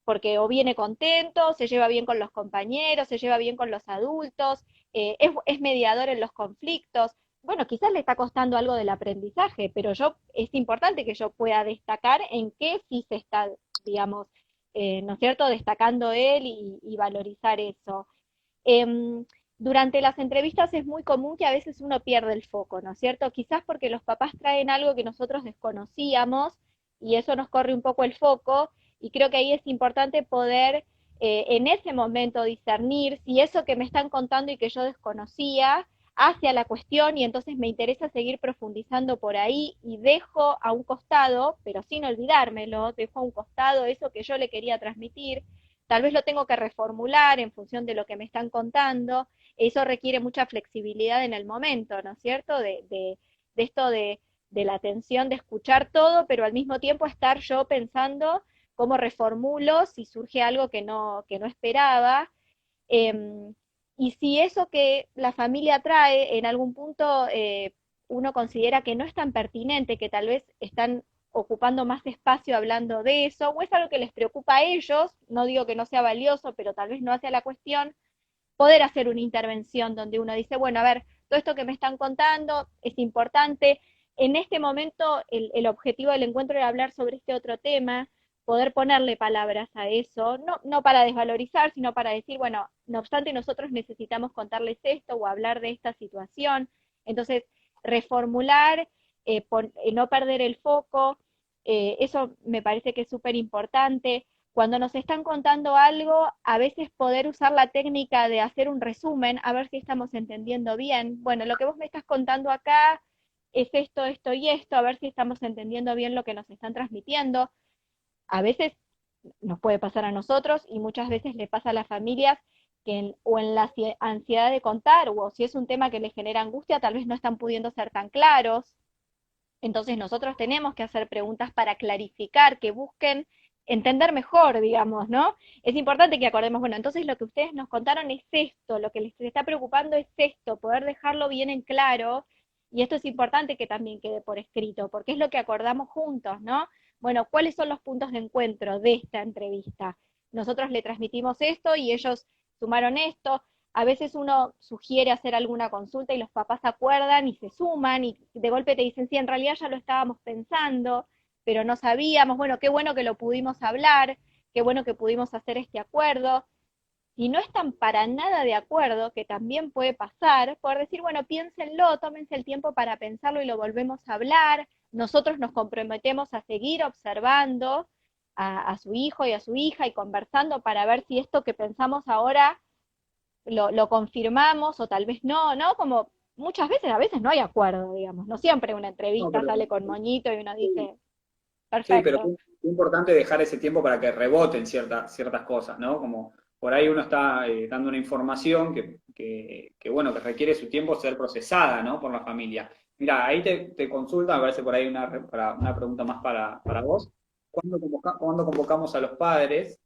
Speaker 2: Porque o viene contento, se lleva bien con los compañeros, se lleva bien con los adultos, es mediador en los conflictos. Bueno, quizás le está costando algo del aprendizaje, pero es importante que yo pueda destacar en qué sí se está, digamos, ¿no es cierto?, destacando él y valorizar eso. Em, Durante las entrevistas es muy común que a veces uno pierde el foco, ¿no es cierto? Quizás porque los papás traen algo que nosotros desconocíamos y eso nos corre un poco el foco y creo que ahí es importante poder en ese momento discernir si eso que me están contando y que yo desconocía hacia la cuestión y entonces me interesa seguir profundizando por ahí y dejo a un costado, pero sin olvidármelo, dejo a un costado eso que yo le quería transmitir, tal vez lo tengo que reformular en función de lo que me están contando, eso requiere mucha flexibilidad en el momento, ¿no es cierto? De esto de la atención, de escuchar todo, pero al mismo tiempo estar yo pensando cómo reformulo si surge algo que no esperaba. Eh, y si eso que la familia trae en algún punto uno considera que no es tan pertinente, que tal vez están ocupando más espacio hablando de eso, o es algo que les preocupa a ellos, no digo que no sea valioso, pero tal vez no hace la cuestión, poder hacer una intervención donde uno dice, bueno, a ver, todo esto que me están contando es importante. En este momento el objetivo del encuentro era hablar sobre este otro tema, poder ponerle palabras a eso, no para desvalorizar, sino para decir, bueno, no obstante nosotros necesitamos contarles esto o hablar de esta situación. Entonces, reformular, no perder el foco, eso me parece que es súper importante. Cuando nos están contando algo, a veces poder usar la técnica de hacer un resumen, a ver si estamos entendiendo bien. Bueno, lo que vos me estás contando acá es esto, esto y esto, a ver si estamos entendiendo bien lo que nos están transmitiendo. A veces nos puede pasar a nosotros y muchas veces le pasa a las familias o en la ansiedad de contar, o si es un tema que les genera angustia, tal vez no están pudiendo ser tan claros. Entonces nosotros tenemos que hacer preguntas para clarificar, que busquen entender mejor, digamos, ¿no? Es importante que acordemos, bueno, entonces lo que ustedes nos contaron es esto, lo que les está preocupando es esto, poder dejarlo bien en claro, y esto es importante que también quede por escrito, porque es lo que acordamos juntos, ¿no? Bueno, ¿cuáles son los puntos de encuentro de esta entrevista? Nosotros le transmitimos esto y ellos sumaron esto, a veces uno sugiere hacer alguna consulta y los papás acuerdan y se suman y de golpe te dicen, sí, en realidad ya lo estábamos pensando, pero no sabíamos, bueno, qué bueno que lo pudimos hablar, qué bueno que pudimos hacer este acuerdo. Si no están para nada de acuerdo, que también puede pasar, poder decir, bueno, piénsenlo, tómense el tiempo para pensarlo y lo volvemos a hablar. Nosotros nos comprometemos a seguir observando a su hijo y a su hija y conversando para ver si esto que pensamos ahora lo confirmamos o tal vez no, ¿no? Como muchas veces, a veces no hay acuerdo, digamos, no siempre una
Speaker 1: No,
Speaker 2: entrevista
Speaker 1: pero
Speaker 2: sale con moñito y uno
Speaker 1: sí,
Speaker 2: dice,
Speaker 1: sí, pero
Speaker 2: perfecto.
Speaker 1: es importante dejar ese tiempo para que reboten ciertas cosas, ¿no? Como por ahí uno está dando una información bueno, que requiere su tiempo ser procesada, ¿no? Por la familia. Mira, ahí te consulta, me parece por ahí una pregunta más para vos. ¿Cuándo convocamos a los padres?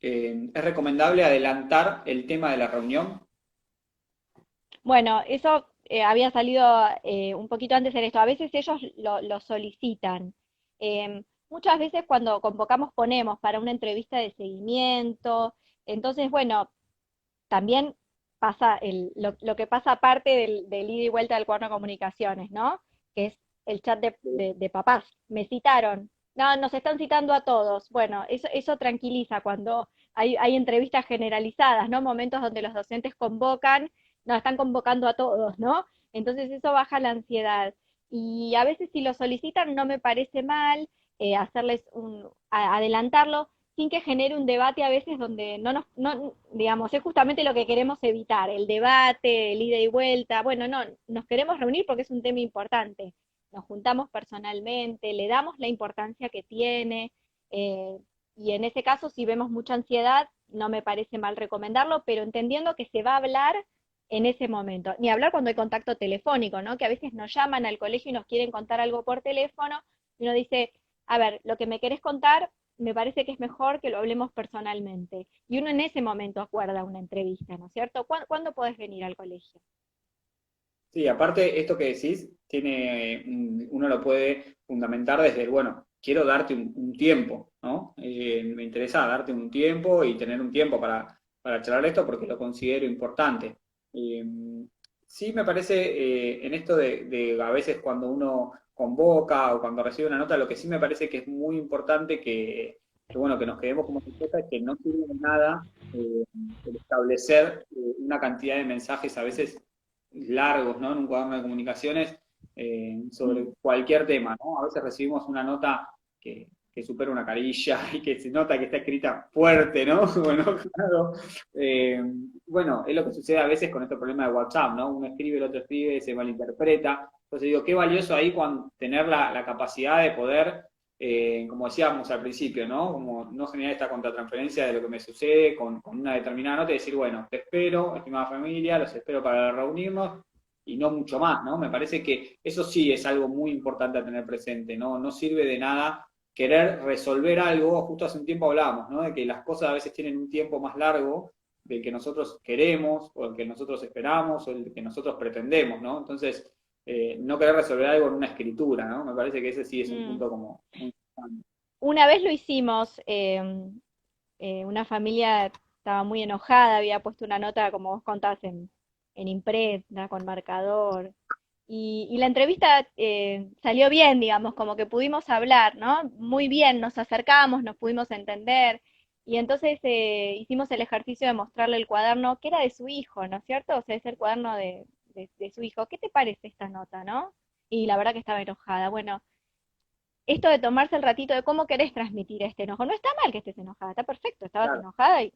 Speaker 1: ¿Es recomendable adelantar el tema de la reunión?
Speaker 2: Bueno, eso había salido un poquito antes en esto. A veces ellos lo solicitan. Muchas veces cuando convocamos ponemos para una entrevista de seguimiento. Entonces, bueno, también pasa lo que pasa aparte del ida y vuelta del cuaderno de comunicaciones, ¿no? Que es el chat de papás. Me citaron. No, nos están citando a todos. Bueno, eso tranquiliza cuando hay entrevistas generalizadas, ¿no? Momentos donde los docentes convocan, nos están convocando a todos, ¿no? Entonces eso baja la ansiedad. Y a veces si lo solicitan no me parece mal hacerles adelantarlo, sin que genere un debate a veces donde digamos, es justamente lo que queremos evitar, el debate, el ida y vuelta. Bueno, no, nos queremos reunir porque es un tema importante. Nos juntamos personalmente, le damos la importancia que tiene, eh, y en ese caso, si vemos mucha ansiedad, no me parece mal recomendarlo, pero entendiendo que se va a hablar en ese momento. Ni hablar cuando hay contacto telefónico, ¿no? Que a veces nos llaman al colegio y nos quieren contar algo por teléfono, y uno dice, a ver, lo que me querés contar, me parece que es mejor que lo hablemos personalmente. Y uno en ese momento acuerda una entrevista, ¿no es cierto? ¿Cuándo podés venir al colegio?
Speaker 1: Sí, aparte, esto que decís, uno lo puede fundamentar desde el, bueno, quiero darte un tiempo, ¿no? Me interesa darte un tiempo y tener un tiempo para charlar esto porque lo considero importante. Eh, sí me parece, en esto de a veces cuando uno convoca o cuando recibe una nota, lo que sí me parece que es muy importante bueno, que nos quedemos como respuesta es que no sirve de nada el establecer una cantidad de mensajes a veces largos, ¿no? En un cuaderno de comunicaciones sobre cualquier tema, ¿no? A veces recibimos una nota que supera una carilla y que se nota que está escrita fuerte, ¿no? Bueno, claro. Eh, bueno, es lo que sucede a veces con este problema de WhatsApp, ¿no? Uno escribe, el otro escribe, se malinterpreta. Entonces digo, qué valioso ahí tener la capacidad de poder, como decíamos al principio, ¿no? Como no generar esta contratransferencia de lo que me sucede con una determinada nota y decir, bueno, te espero, estimada familia, los espero para reunirnos y no mucho más, ¿no? Me parece que eso sí es algo muy importante a tener presente, ¿no? No sirve de nada querer resolver algo, justo hace un tiempo hablábamos, ¿no? De que las cosas a veces tienen un tiempo más largo del que nosotros queremos, o el que nosotros esperamos, o el que nosotros pretendemos, ¿no? Entonces, no querer resolver algo en una escritura, ¿no? Me parece que ese sí es un
Speaker 2: Mm.
Speaker 1: punto como muy importante.
Speaker 2: Una vez lo hicimos, una familia estaba muy enojada, había puesto una nota, como vos contás, en imprenta, con marcador. Y la entrevista salió bien, digamos, como que pudimos hablar, ¿no? Muy bien, nos acercamos, nos pudimos entender. Y entonces hicimos el ejercicio de mostrarle el cuaderno, que era de su hijo, ¿no es cierto? O sea, es el cuaderno de su hijo. ¿Qué te parece esta nota, no? Y la verdad que estaba enojada. Bueno, esto de tomarse el ratito de cómo querés transmitir este enojo. No está mal que estés enojada, está perfecto, estabas
Speaker 1: Claro.
Speaker 2: enojada y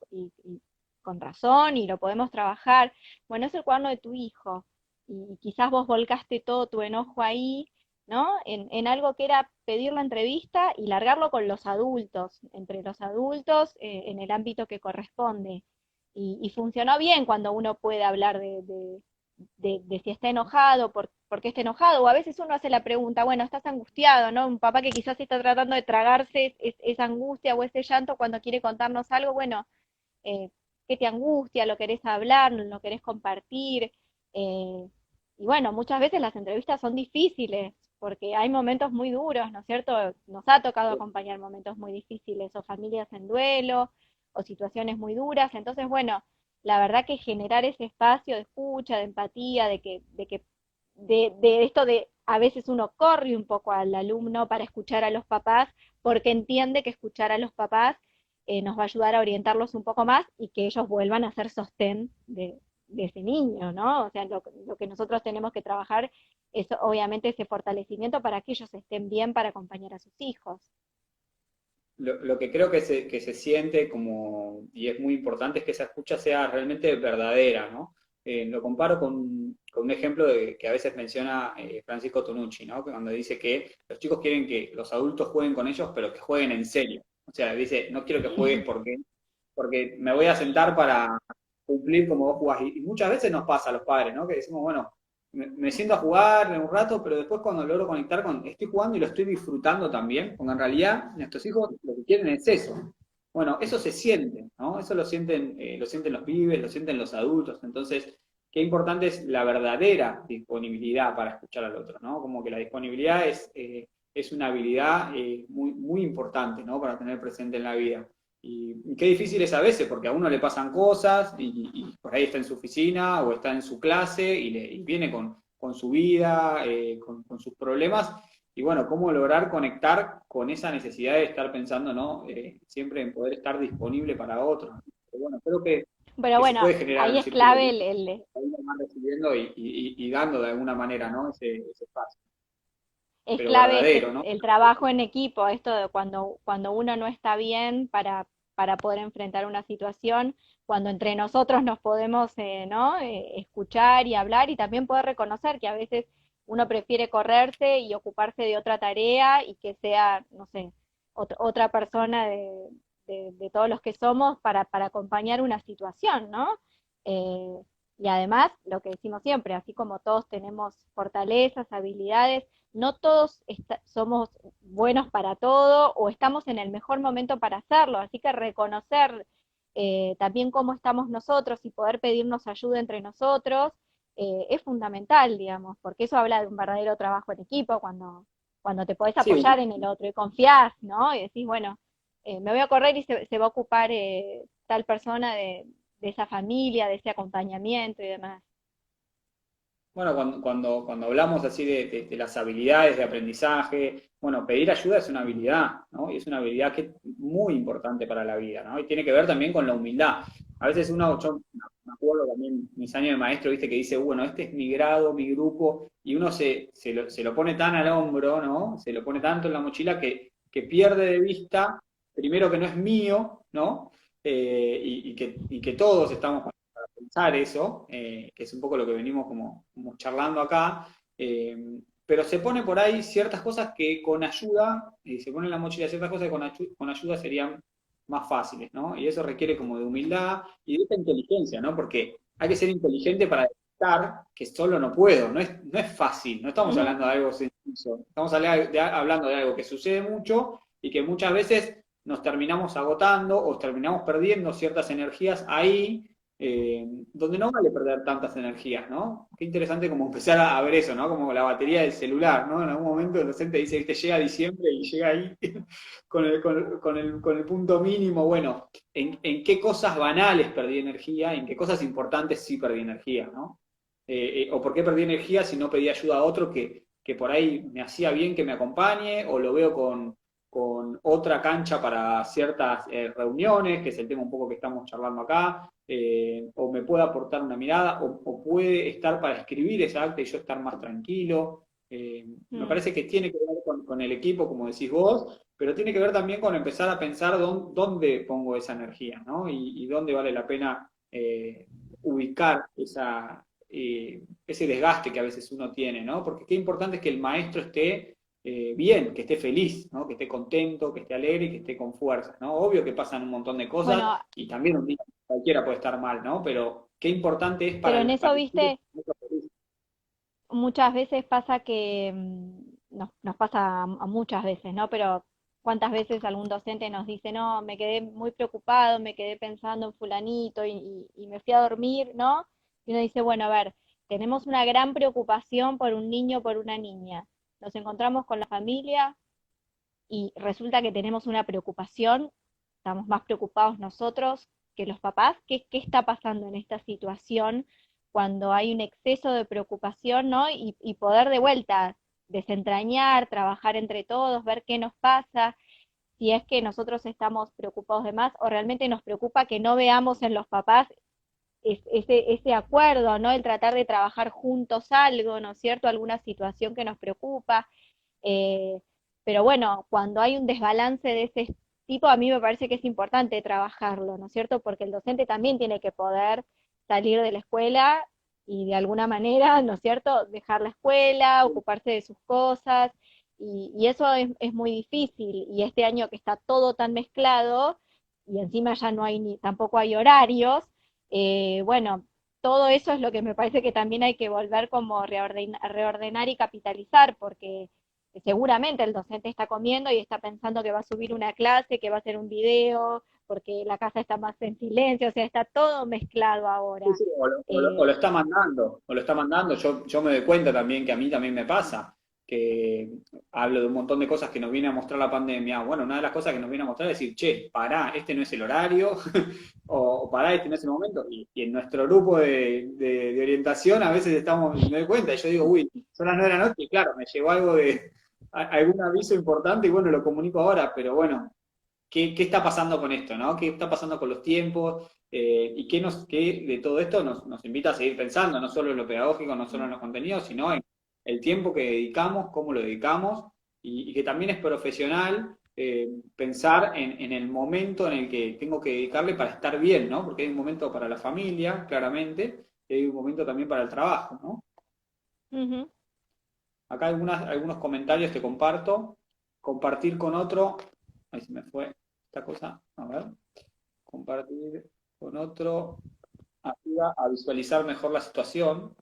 Speaker 2: con razón y lo podemos trabajar. Bueno, es el cuaderno de tu hijo y quizás vos volcaste todo tu enojo ahí, ¿no? En algo que era pedir la entrevista y largarlo con los adultos, entre los adultos, en el ámbito que corresponde. y funcionó bien cuando uno puede hablar de si está enojado, por qué está enojado, o a veces uno hace la pregunta, bueno, estás angustiado, ¿no? Un papá que quizás está tratando de tragarse esa angustia o ese llanto cuando quiere contarnos algo, bueno, eh, ¿qué te angustia? ¿Lo querés hablar? ¿Lo querés compartir? Eh, y bueno, muchas veces las entrevistas son difíciles, porque hay momentos muy duros, ¿no es cierto? Nos ha tocado acompañar momentos muy difíciles, o familias en duelo, o situaciones muy duras, entonces, bueno, la verdad que generar ese espacio de escucha, de empatía, de esto de a veces uno corre un poco al alumno para escuchar a los papás, porque entiende que escuchar a los papás nos va a ayudar a orientarlos un poco más y que ellos vuelvan a ser sostén de ese niño, ¿no? O sea, lo que nosotros tenemos que trabajar es obviamente ese fortalecimiento para que ellos estén bien para acompañar a sus hijos.
Speaker 1: Lo que creo que se siente como, y es muy importante, es que esa escucha sea realmente verdadera, ¿no? Lo comparo con un ejemplo que a veces menciona Francisco Tonucci, ¿no? Que cuando dice que los chicos quieren que los adultos jueguen con ellos, pero que jueguen en serio. O sea, dice, no quiero que juegues porque me voy a sentar para cumplir como vos jugás. Y muchas veces nos pasa a los padres, ¿no? Que decimos, bueno, me siento a jugar un rato, pero después cuando logro conectar con, estoy jugando y lo estoy disfrutando también, porque en realidad nuestros hijos lo que quieren es eso. Bueno, eso se siente, ¿no? Eso lo sienten los pibes, lo sienten los adultos. Entonces, qué importante es la verdadera disponibilidad para escuchar al otro, ¿no? Como que la disponibilidad es una habilidad muy, muy importante, ¿no? Para tener presente en la vida. Y qué difícil es a veces, porque a uno le pasan cosas y por ahí está en su oficina o está en su clase y viene con su vida, con sus problemas. Y bueno, cómo lograr conectar con esa necesidad de estar pensando, ¿no? Siempre en poder estar disponible para otros. Pero bueno, creo
Speaker 2: Pero
Speaker 1: que se
Speaker 2: bueno,
Speaker 1: puede generar
Speaker 2: ahí
Speaker 1: un
Speaker 2: es
Speaker 1: círculo
Speaker 2: clave
Speaker 1: virtuoso, ahí van recibiendo y dando de alguna manera, ¿no? Ese espacio,
Speaker 2: es
Speaker 1: pero
Speaker 2: clave
Speaker 1: verdadero, ¿no?
Speaker 2: el trabajo en equipo, esto de cuando uno no está bien para poder enfrentar una situación, cuando entre nosotros nos podemos ¿no? Escuchar y hablar y también poder reconocer que a veces uno prefiere correrse y ocuparse de otra tarea y que sea, no sé, otra persona de todos los que somos para acompañar una situación, ¿no? Eh, y además, lo que decimos siempre, así como todos tenemos fortalezas, habilidades, no todos somos buenos para todo o estamos en el mejor momento para hacerlo, así que reconocer también cómo estamos nosotros y poder pedirnos ayuda entre nosotros es fundamental, digamos, porque eso habla de un verdadero trabajo en equipo, cuando te podés
Speaker 1: Sí,
Speaker 2: apoyar en el otro y confiás, ¿no? Y decís, bueno, me voy a correr y se va a ocupar tal persona de esa familia, de ese acompañamiento y demás.
Speaker 1: bueno, cuando hablamos así de las habilidades de aprendizaje, bueno, pedir ayuda es una habilidad, ¿no? Y es una habilidad que es muy importante para la vida, ¿no? Y tiene que ver también con la humildad. A veces yo me acuerdo también mis años de maestro, viste, que dice, bueno, este es mi grado, mi grupo, y uno se lo pone tan al hombro, ¿no? Se lo pone tanto en la mochila que pierde de vista, primero que no es mío, ¿no? Y que todos estamos pensar eso, que es un poco lo que venimos como charlando acá, pero se pone por ahí ciertas cosas que con ayuda, se pone en la mochila ciertas cosas que con ayuda serían más fáciles, ¿no? Y eso requiere como de humildad y de esta inteligencia, ¿no? Porque hay que ser inteligente para detectar que solo no puedo, no es fácil, no estamos hablando de algo sencillo, estamos hablando de algo que sucede mucho y que muchas veces nos terminamos agotando o terminamos perdiendo ciertas energías ahí donde no vale perder tantas energías, ¿no? Qué interesante como empezar a ver eso, ¿no? Como la batería del celular, ¿no? En algún momento el docente dice, viste, llega diciembre y llega ahí con el punto mínimo. Bueno, en qué cosas banales perdí energía, en qué cosas importantes sí perdí energía, ¿no? O por qué perdí energía si no pedí ayuda a otro que por ahí me hacía bien que me acompañe, o lo veo con otra cancha para ciertas reuniones, que es el tema un poco que estamos charlando acá, o me puede aportar una mirada, o puede estar para escribir esa acta y yo estar más tranquilo. Me
Speaker 2: Mm.
Speaker 1: parece que tiene que ver con el equipo, como decís vos, pero tiene que ver también con empezar a pensar dónde pongo esa energía, ¿no? Y dónde vale la pena ubicar ese desgaste que a veces uno tiene, ¿no? Porque qué importante es que el maestro esté bien, que esté feliz, ¿no? Que esté contento, que esté alegre y que esté con fuerzas, ¿no? Obvio que pasan un montón de cosas
Speaker 2: Bueno,
Speaker 1: y también un día cualquiera puede estar mal, ¿no? Pero qué importante es
Speaker 2: pero en eso,
Speaker 1: para el chico
Speaker 2: viste,
Speaker 1: que esté feliz.
Speaker 2: muchas veces pasa que, nos pasa a muchas veces, ¿no? Pero cuántas veces algún docente nos dice, no, me quedé muy preocupado, me quedé pensando en fulanito y me fui a dormir, ¿no? Y uno dice, bueno, a ver, tenemos una gran preocupación por un niño, por una niña. Nos encontramos con la familia y resulta que tenemos una preocupación, estamos más preocupados nosotros que los papás. ¿Qué está pasando en esta situación cuando hay un exceso de preocupación, ¿no? Y poder de vuelta desentrañar, trabajar entre todos, ver qué nos pasa, si es que nosotros estamos preocupados de más o realmente nos preocupa que no veamos en los papás ese acuerdo, ¿no? El tratar de trabajar juntos algo, ¿no es cierto? Alguna situación que nos preocupa. Eh, pero bueno, cuando hay un desbalance de ese tipo, a mí me parece que es importante trabajarlo, ¿no es cierto? Porque el docente también tiene que poder salir de la escuela y de alguna manera, ¿no es cierto?, dejar la escuela, ocuparse de sus cosas, y eso es muy difícil. Y este año que está todo tan mezclado, y encima ya no hay ni, tampoco hay horarios, bueno, todo eso es lo que me parece que también hay que volver como reordenar y capitalizar, porque seguramente el docente está comiendo y está pensando que va a subir una clase, que va a hacer un video, porque la casa está más en silencio, o sea, está todo mezclado
Speaker 1: Sí,
Speaker 2: ahora.
Speaker 1: sí, o lo
Speaker 2: Eh,
Speaker 1: está mandando, o lo está mandando. Yo me doy cuenta también que a mí también me pasa, que hablo de un montón de cosas que nos viene a mostrar la pandemia. Bueno, una de las cosas que nos viene a mostrar es decir, che, pará, este no es el horario, o pará, este no es el momento. Y en nuestro grupo de orientación a veces estamos, me doy cuenta, y yo digo, uy, son las 9 de la noche, y claro, me llegó algo de algún aviso importante y bueno, lo comunico ahora, pero bueno, qué está pasando con esto, ¿no? ¿Qué está pasando con los tiempos? Y qué de todo esto nos invita a seguir pensando, no solo en lo pedagógico, no solo en los contenidos, sino en el tiempo que dedicamos, cómo lo dedicamos, y que también es profesional pensar en el momento en el que tengo que dedicarle para estar bien, ¿no? Porque hay un momento para la familia, claramente, y hay un momento también para el trabajo, ¿no?
Speaker 2: Ujú.
Speaker 1: Acá algunos comentarios te comparto. Compartir con otro. Ahí se me fue esta cosa. A ver. Compartir con otro ayuda a visualizar mejor la situación.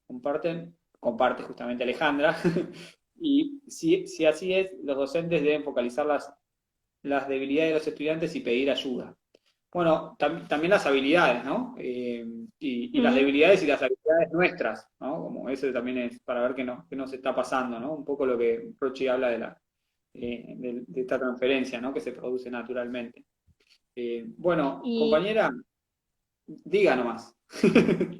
Speaker 1: Comparte justamente Alejandra. Y si así es, los docentes deben focalizar las debilidades de los estudiantes y pedir ayuda. Bueno, también las habilidades, ¿no? Y las
Speaker 2: Ujú.
Speaker 1: debilidades y las habilidades nuestras, ¿no? Como eso también es para ver qué nos está pasando, ¿no? Un poco lo que Rochi habla de esta transferencia, ¿no? Que se produce naturalmente. Bueno,
Speaker 2: Y
Speaker 1: compañera, diga nomás.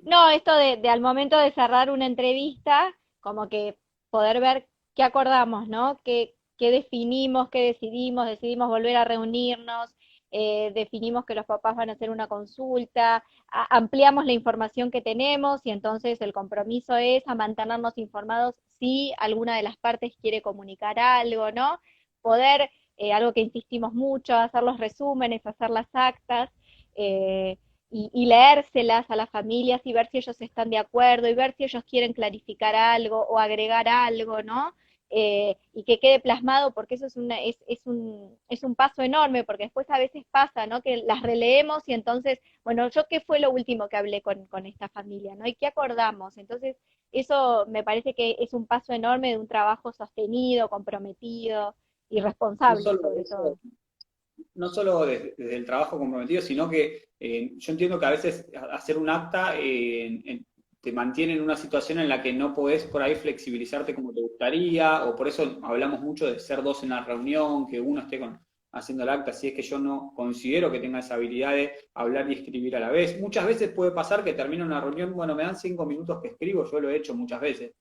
Speaker 2: no, esto de al momento de cerrar una entrevista, como que poder ver qué acordamos, ¿no? Qué definimos, qué decidimos, decidimos volver a reunirnos, definimos que los papás van a hacer una consulta, ampliamos la información que tenemos y entonces el compromiso es a mantenernos informados si alguna de las partes quiere comunicar algo, ¿no? Poder, algo que insistimos mucho, hacer los resúmenes, hacer las actas. eh, y leérselas a las familias y ver si ellos están de acuerdo y ver si ellos quieren clarificar algo o agregar algo, ¿no? Y que quede plasmado, porque eso es un paso enorme, porque después a veces pasa, ¿no? Que las releemos y entonces, bueno, yo qué fue lo último que hablé con esta familia, ¿no? ¿Y qué acordamos? Entonces, eso me parece que es un paso enorme de un trabajo sostenido, comprometido y
Speaker 1: No
Speaker 2: responsable
Speaker 1: solo
Speaker 2: sobre todo.
Speaker 1: eso, no solo desde el trabajo comprometido, sino que yo entiendo que a veces hacer un acta te mantiene en una situación en la que no podés por ahí flexibilizarte como te gustaría, o por eso hablamos mucho de ser dos en la reunión, que uno esté haciendo el acta, si es que yo no considero que tenga esa habilidad de hablar y escribir a la vez. Muchas veces puede pasar que termino una reunión, bueno, me dan 5 minutos que escribo, yo lo he hecho muchas veces.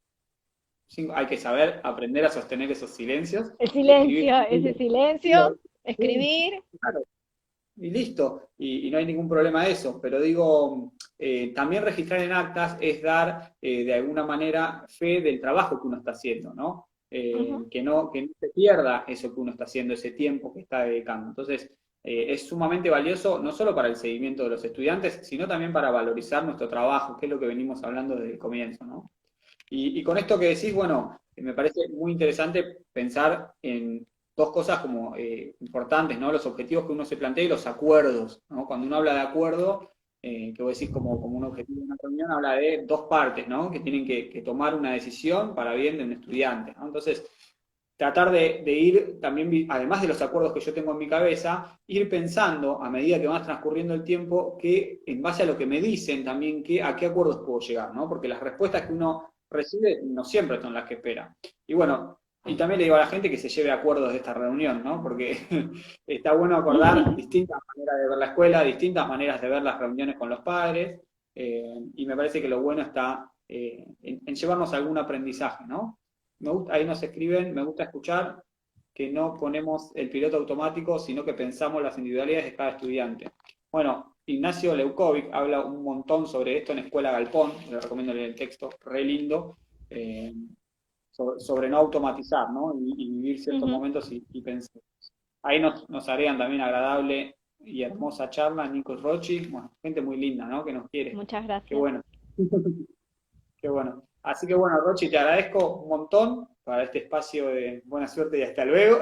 Speaker 1: Hay que saber aprender a sostener esos silencios
Speaker 2: El
Speaker 1: y escribir.
Speaker 2: silencio, ese silencio,
Speaker 1: Sí,
Speaker 2: escribir.
Speaker 1: claro, y listo, y no hay ningún problema de eso, pero digo, también registrar en actas es dar de alguna manera fe del trabajo que uno está haciendo, ¿no?
Speaker 2: Ujú.
Speaker 1: Que no se pierda eso que uno está haciendo, ese tiempo que está dedicando. Entonces, es sumamente valioso no solo para el seguimiento de los estudiantes, sino también para valorizar nuestro trabajo, que es lo que venimos hablando desde el comienzo, ¿no? Y con esto que decís, bueno, me parece muy interesante pensar en dos cosas como importantes, ¿no? Los objetivos que uno se plantea y los acuerdos, ¿no? Cuando uno habla de acuerdo, que vos decís como un objetivo de una reunión, habla de dos partes, ¿no? Que tienen que tomar una decisión para bien de un estudiante, ¿no? Entonces, tratar de ir también, además de los acuerdos que yo tengo en mi cabeza, ir pensando a medida que va transcurriendo el tiempo, que en base a lo que me dicen también, a qué acuerdos puedo llegar, ¿no? Porque las respuestas que uno recibe no siempre son las que espera. Y bueno, y también le digo a la gente que se lleve acuerdos de esta reunión, ¿no? Porque está bueno acordar distintas maneras de ver la escuela, distintas maneras de ver las reuniones con los padres, y me parece que lo bueno está en llevarnos algún aprendizaje, ¿no? Ahí nos escriben, me gusta escuchar que no ponemos el piloto automático, sino que pensamos las individualidades de cada estudiante. Bueno, Ignacio Leukovic habla un montón sobre esto en Escuela Galpón, le recomiendo leer el texto, re lindo, eh, sobre no automatizar, ¿no? Y vivir ciertos
Speaker 2: Ujú.
Speaker 1: momentos y pensar. Ahí nos harían también agradable y hermosa charla, Nico Rochi, bueno, gente muy linda, ¿no? Que nos quiere.
Speaker 2: Muchas
Speaker 1: Qué
Speaker 2: gracias.
Speaker 1: bueno. Qué bueno. Así que bueno, Rochi, te agradezco un montón para este espacio de buena suerte y hasta luego.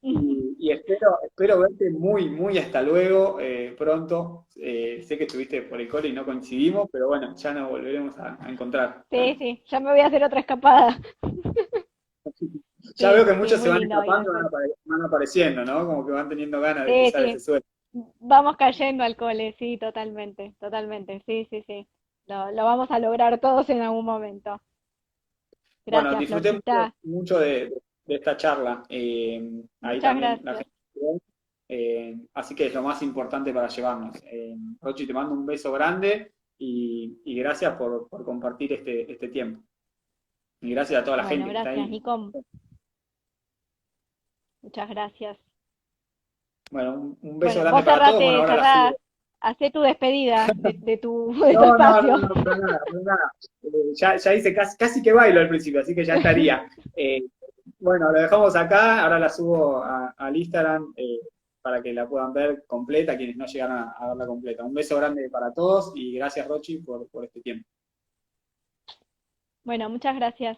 Speaker 1: Y espero verte muy, muy hasta luego pronto. Sé que estuviste por el cole y no coincidimos, pero bueno, ya nos volveremos a encontrar.
Speaker 2: Sí, sí, ya me voy a hacer otra escapada.
Speaker 1: Ya veo
Speaker 2: Sí,
Speaker 1: que
Speaker 2: sí,
Speaker 1: muchos se
Speaker 2: muy
Speaker 1: van
Speaker 2: lindo ir al
Speaker 1: escapando,
Speaker 2: cole.
Speaker 1: van apareciendo, ¿no? Como que van teniendo ganas de
Speaker 2: Sí,
Speaker 1: pisar ese
Speaker 2: sí,
Speaker 1: suelo.
Speaker 2: vamos cayendo al cole, sí, totalmente, totalmente, sí, sí, sí. Lo vamos a lograr todos en algún momento.
Speaker 1: Bueno,
Speaker 2: Gracias,
Speaker 1: disfruté mucho,
Speaker 2: Florcita.
Speaker 1: mucho de esta charla. Ahí
Speaker 2: Muchas
Speaker 1: también la
Speaker 2: gracias.
Speaker 1: gente. Así que es lo más importante para llevarnos. Rochi, te mando un beso grande y gracias por compartir este tiempo. Y gracias a toda la
Speaker 2: Bueno,
Speaker 1: gente que está
Speaker 2: gracias,
Speaker 1: ahí.
Speaker 2: Nico. Muchas gracias.
Speaker 1: Bueno, un beso
Speaker 2: Bueno,
Speaker 1: grande
Speaker 2: vos
Speaker 1: para todos. Bueno,
Speaker 2: cerrate,
Speaker 1: ahora la
Speaker 2: cerrá,
Speaker 1: sigo.
Speaker 2: hacé tu despedida de tu
Speaker 1: No, no,
Speaker 2: espacio.
Speaker 1: no, no, para nada, para nada. Ya hice casi que bailo al principio, así que ya estaría. Bueno, lo dejamos acá, ahora la subo al Instagram para que la puedan ver completa, quienes no llegaron a verla completa. Un beso grande para todos y gracias, Rochi, por este tiempo.
Speaker 2: Bueno, muchas gracias.